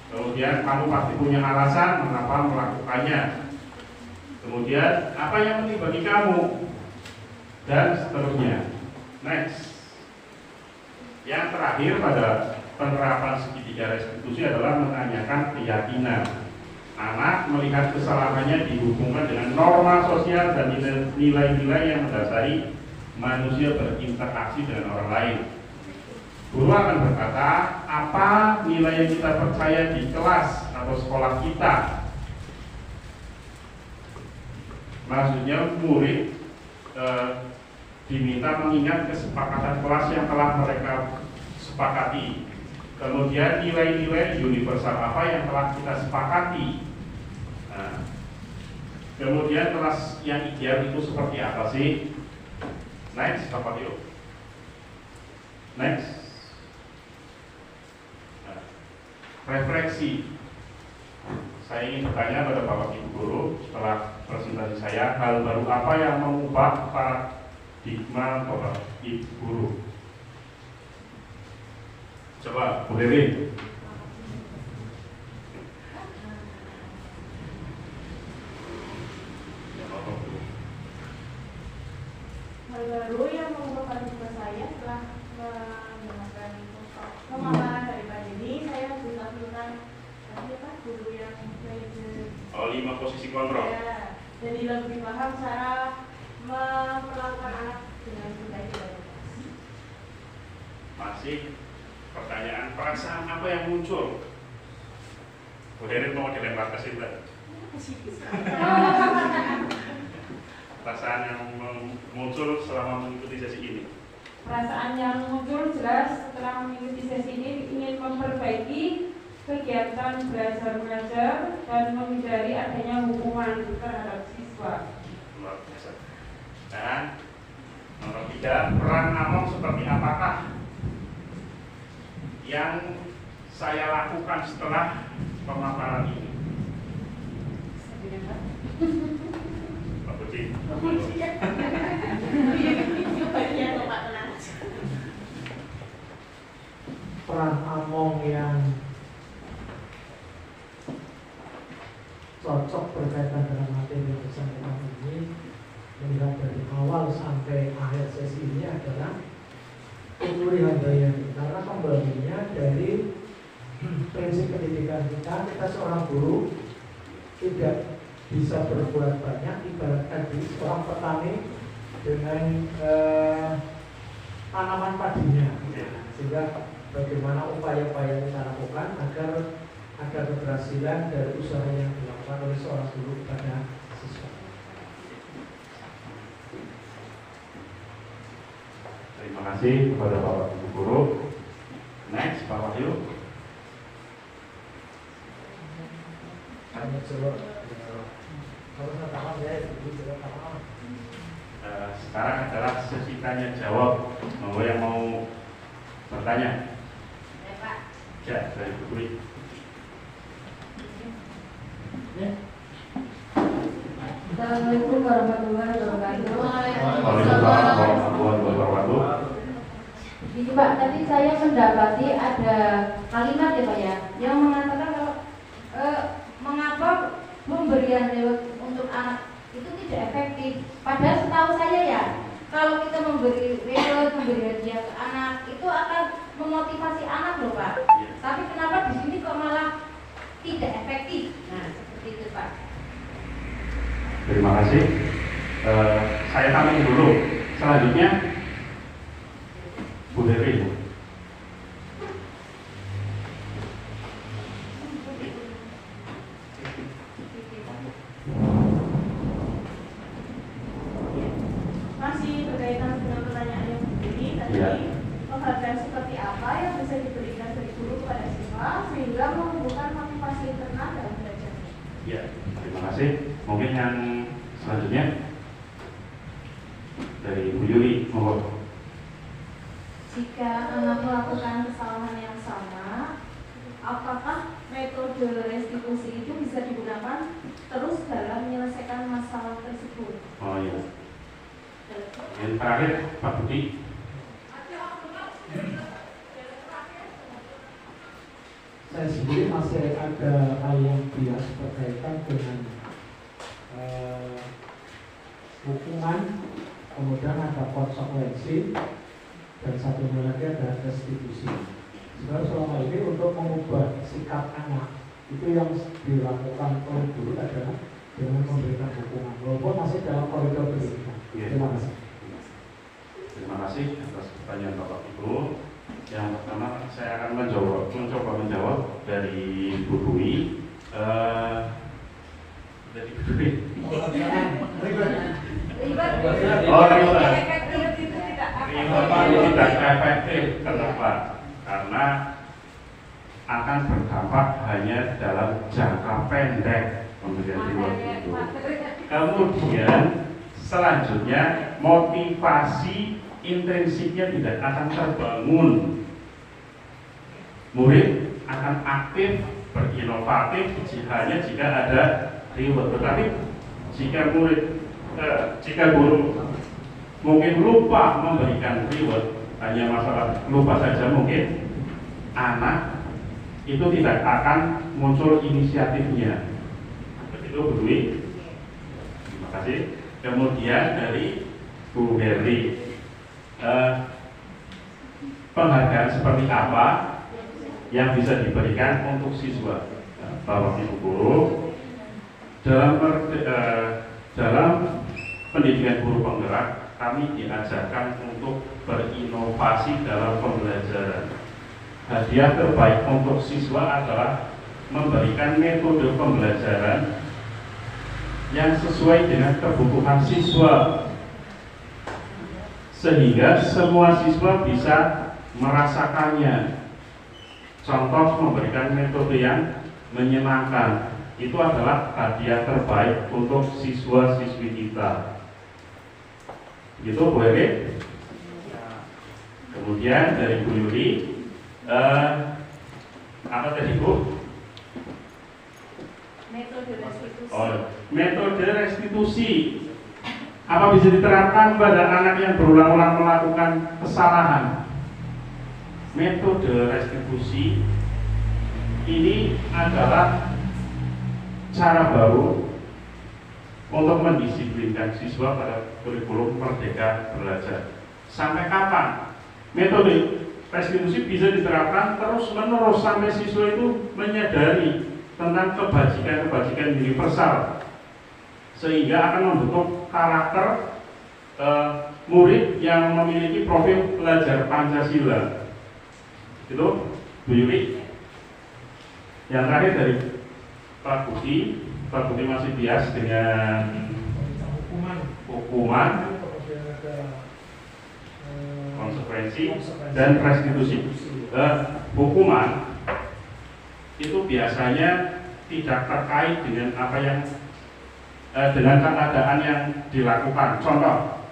Kemudian kamu pasti punya alasan mengapa melakukannya. Kemudian apa yang penting bagi kamu, dan seterusnya. Next. Yang terakhir pada penerapan segitiga restitusi adalah menanyakan keyakinan. Anak melihat kesalahannya dihubungkan dengan norma sosial dan nilai-nilai yang mendasari manusia berinteraksi dengan orang lain. Guru akan berkata, apa nilai yang kita percaya di kelas atau sekolah kita? Maksudnya murid diminta mengingat kesepakatan kelas yang telah mereka sepakati. Kemudian nilai-nilai universal apa yang telah kita sepakati. Nah, kemudian kelas yang ideal itu seperti apa sih? Next, Bapak Ibu. Next. Nah, refleksi. Saya ingin bertanya pada Bapak Ibu guru setelah presentasi saya, hal baru apa yang mengubah paradigma Bapak Ibu guru? Coba, Bu Dewi. kasih. Pertanyaan, perasaan apa yang muncul? Bu Herin mau dilempar ke sini. Perasaan yang muncul selama mengikuti sesi ini. Perasaan yang muncul jelas setelah mengikuti sesi ini ingin memperbaiki kegiatan belajar mengajar dan menghindari adanya hukuman terhadap siswa. Luar biasa. Dan nomor 3, peran Among seperti apakah yang saya lakukan setelah pemaparan ini? Pak Puji. Peran Among yang cocok berkaitan dengan materi yang disampaikan ini, melihat dari awal sampai akhir sesi ini adalah Umuri Handayani, karena kembalinya dari prinsip pendidikan kita seorang guru tidak bisa berbuat banyak ibarat tadi seorang petani dengan tanaman padinya, sehingga bagaimana upaya-upaya kita lakukan agar ada keberhasilan dari usaha yang dilakukan oleh seorang guru kepada siswa. Terima kasih kepada Bapak Ibu Guru. Next, Pak Wahyu. Hanya jawab. Kalau saya tahu ya, itu tidak tahu. Sekarang adalah sesi tanya jawab. Monggo yang mau bertanya. Ya, Pak. Ya, dari Bu Dwi. Assalamualaikum warahmatullahi wabarakatuh. Waalaikumsalam warahmatullahi wabarakatuh. Jadi Pak, tadi saya mendapati ada kalimat ya Pak ya, yang mengatakan kalau mengapa pemberian reward untuk anak itu tidak efektif. Padahal setahu saya ya, kalau kita memberi reward, memberi hadiah ke anak itu akan memotivasi anak loh Pak. Tapi kenapa di sini kok malah tidak efektif? Nah seperti itu Pak. Terima kasih. Saya tanya dulu. Selanjutnya, Bu Dewi. Masih berkaitan dengan pertanyaan yang begini tadi, penghargaan seperti apa yang bisa diberikan dari guru kepada siswa sehingga menumbuhkan motivasi internal dalam belajar? Ya, terima kasih. Mungkin yang selanjutnya dari Bu Yuli, mohon. Jika anak melakukan kesalahan yang sama, apakah metode restitusi itu bisa digunakan terus dalam menyelesaikan masalah tersebut? Oh iya. Yang terakhir, Pak Budi. Saya sendiri masih ada hal yang bias berkaitan dengan hukuman, kemudian ada konsekuensi, dan satunya lagi ada restitusi. Sebenarnya selama ini untuk mengubah sikap anak itu yang dilakukan oleh guru adalah dengan memberikan hukuman, walaupun masih dalam koridor pendidikan. Terima kasih. Terima kasih atas pertanyaan Bapak Ibu. Yang pertama saya akan mencoba menjawab dari Bu Dwi. Dari Bu Dwi. Tidak efektif. Kenapa? Karena akan berdampak hanya dalam jangka pendek pemberian reward itu. Kemudian selanjutnya motivasi intrinsiknya tidak akan terbangun. Murid akan aktif, berinovatif hanya jika ada reward. Tetapi jika guru mungkin lupa memberikan reward, hanya masalah lupa saja, mungkin anak itu tidak akan muncul inisiatifnya. Begitu Bu Dwi. Terima kasih. Kemudian dari Bu Herli, penghargaan seperti apa yang bisa diberikan untuk siswa? Bapak Ibu Guru, dalam pendidikan guru penggerak kami diajarkan untuk berinovasi. inovasi dalam pembelajaran. Hadiah terbaik untuk siswa adalah memberikan metode pembelajaran yang sesuai dengan kebutuhan siswa, sehingga semua siswa bisa merasakannya. Contoh, memberikan metode yang menyenangkan, itu adalah hadiah terbaik untuk siswa-siswi kita. Gitu, Bu Eri. Kemudian dari Bu Yuri, apa tadi Bu? Metode restitusi. Metode restitusi. Apa bisa diterapkan pada anak yang berulang-ulang melakukan kesalahan? Metode restitusi ini adalah cara baru untuk mendisiplinkan siswa pada kurikulum Merdeka Belajar. Sampai kapan metode restitusi bisa diterapkan terus-menerus sampai siswa itu menyadari tentang kebajikan-kebajikan universal, sehingga akan membentuk karakter murid yang memiliki profil pelajar Pancasila. Itu Bu Yuri. Yang terakhir dari Pak Budi masih bias dengan hukuman, konsekuensi, dan restitusi. Hukuman itu biasanya tidak terkait dengan apa yang dengan keadaan yang dilakukan. Contoh,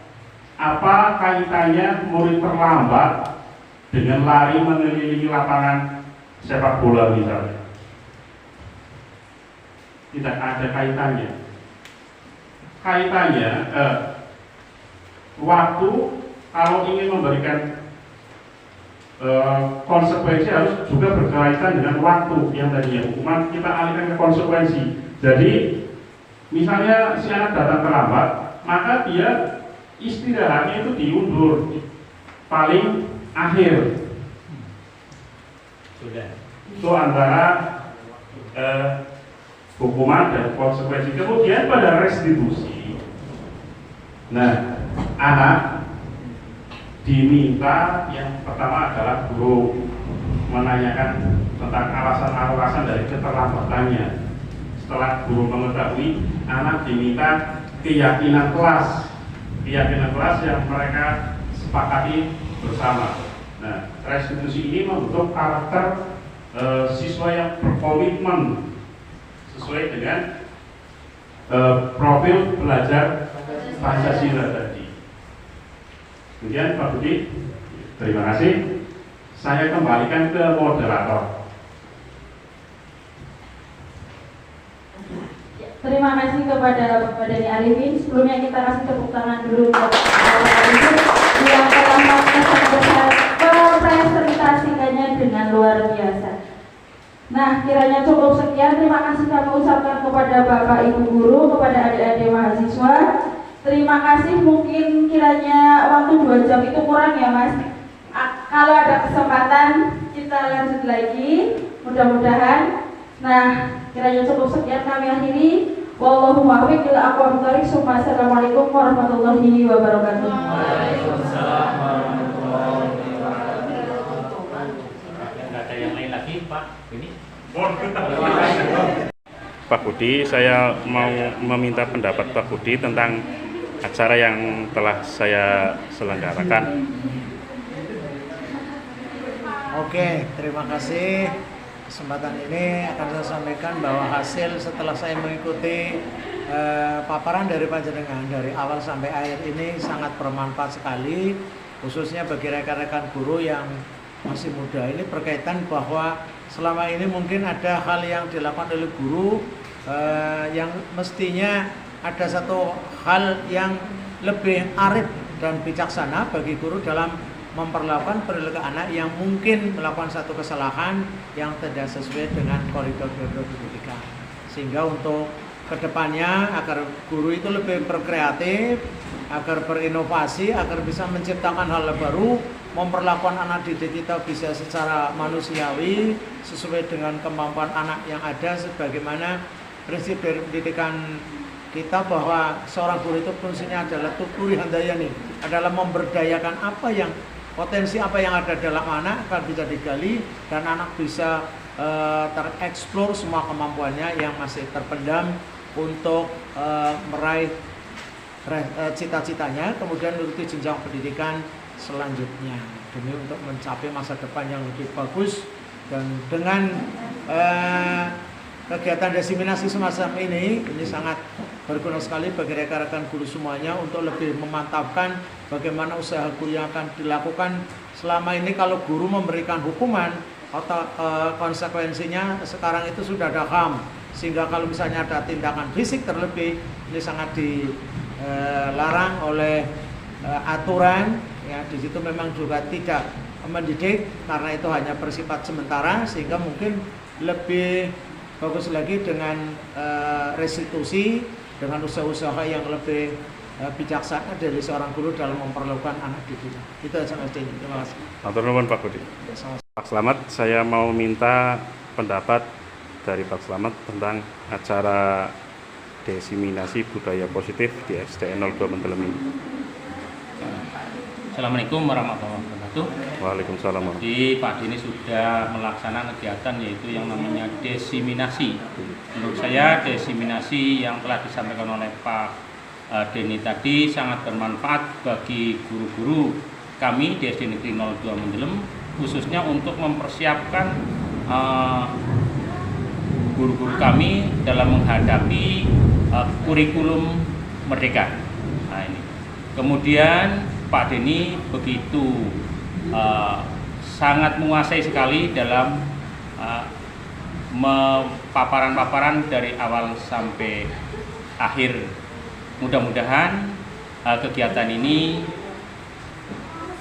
apa kaitannya murid terlambat dengan lari mengelilingi lapangan sepak bola misalnya? Tidak ada kaitannya. Kaitannya waktu, kalau ingin memberikan konsekuensi harus juga berkaitan dengan waktu. Yang tadinya hukuman kita alihkan ke konsekuensi. Jadi misalnya si anak datang terlambat, maka dia istirahatnya itu diundur paling akhir. Sudah. Itu antara hukuman dan konsekuensi. Kemudian pada restitusi, nah, anak diminta yang pertama adalah guru menanyakan tentang alasan-alasan dari keterlambatannya. Setelah guru mengetahui, anak diminta keyakinan kelas yang mereka sepakati bersama. Nah, restitusi ini membentuk karakter siswa yang berkomitmen sesuai dengan profil belajar Pancasila tadi. Kemudian Pak Budi, terima kasih. Saya kembalikan ke moderator. Terima kasih kepada Bapak Dhani Arifin. Sebelumnya kita kasih tepuk tangan dulu untuk Bapak Arifin yang telah mempresentasikannya dengan luar biasa. Nah, kiranya cukup sekian. Terima kasih kami ucapkan kepada Bapak Ibu Guru, kepada adik-adik mahasiswa. Terima kasih. Mungkin kiranya waktu 2 jam itu kurang ya Mas. Kalau ada kesempatan kita lanjut lagi, mudah-mudahan. Nah, kiranya cukup sekian kami akhiri. Wallahu muwaffiq ila aqwamit thoriq. Assalamualaikum warahmatullahi wabarakatuh. Waalaikumsalam warahmatullahi wabarakatuh. Enggak ada yang lain lagi, Pak. Ini. Pak Budi, saya mau meminta pendapat Pak Budi tentang acara yang telah saya selenggarakan. Oke, terima kasih. Kesempatan ini akan saya sampaikan bahwa hasil setelah saya mengikuti paparan dari panjenengan dari awal sampai akhir ini sangat bermanfaat sekali, khususnya bagi rekan-rekan guru yang masih muda. Ini berkaitan bahwa selama ini mungkin ada hal yang dilakukan oleh guru yang mestinya ada satu hal yang lebih arif dan bijaksana bagi guru dalam memperlakukan perilaku anak yang mungkin melakukan satu kesalahan yang tidak sesuai dengan koridor pendidikan. Sehingga untuk kedepannya agar guru itu lebih berkreatif, agar berinovasi, agar bisa menciptakan hal baru, memperlakukan anak didik kita bisa secara manusiawi sesuai dengan kemampuan anak yang ada, sebagaimana prinsip dari pendidikan kita bahwa seorang guru itu fungsinya adalah tukuri handayani, adalah memberdayakan apa yang potensi apa yang ada dalam anak akan bisa digali dan anak bisa tereksplor semua kemampuannya yang masih terpendam untuk meraih cita-citanya, kemudian menuju jenjang pendidikan selanjutnya demi untuk mencapai masa depan yang lebih bagus. Dan dengan kegiatan diseminasi semacam ini sangat berguna sekali bagi rekan-rekan guru semuanya untuk lebih memantapkan bagaimana usaha guru yang akan dilakukan. Selama ini kalau guru memberikan hukuman atau konsekuensinya sekarang itu sudah ada HAM, sehingga kalau misalnya ada tindakan fisik terlebih ini sangat dilarang oleh aturan ya. Di situ memang juga tidak mendidik karena itu hanya bersifat sementara, sehingga mungkin lebih bagus lagi dengan restitusi, dengan usaha-usaha yang lebih bijaksana dari seorang guru dalam memperlakukan anak didiknya. Itu aja Mas Denny. Terima kasih. Matur nuwun Pak Budi. Pak Slamet, saya mau minta pendapat dari Pak Slamet tentang acara diseminasi budaya positif di SDN 02 Mendelem ini. Assalamualaikum warahmatullahi wabarakatuh. Waalaikumsalam. Jadi Pak Denny sudah melaksanakan kegiatan yaitu yang namanya diseminasi. Menurut saya diseminasi yang telah disampaikan oleh Pak Denny tadi sangat bermanfaat bagi guru-guru kami di SD Negeri 02 Mendelem, khususnya untuk mempersiapkan guru-guru kami dalam menghadapi kurikulum merdeka. Nah, ini. Kemudian Pak Denny begitu sangat menguasai sekali dalam paparan-paparan dari awal sampai akhir. Mudah-mudahan kegiatan ini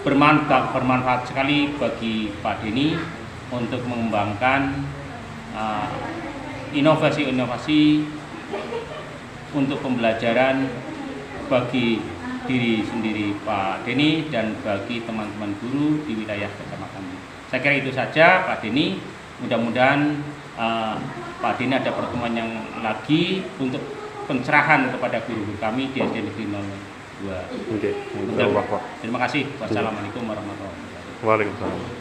bermanfaat sekali bagi Pak Denny untuk mengembangkan inovasi-inovasi untuk pembelajaran bagi diri sendiri Pak Denny dan bagi teman-teman guru di wilayah kecamatan ini. Saya kira itu saja Pak Denny. Mudah-mudahan Pak Denny ada pertemuan yang lagi untuk pencerahan kepada guru-guru kami di SD Negeri 02. Oke. Terima kasih. Wassalamualaikum warahmatullahi wabarakatuh. Waalaikumsalam.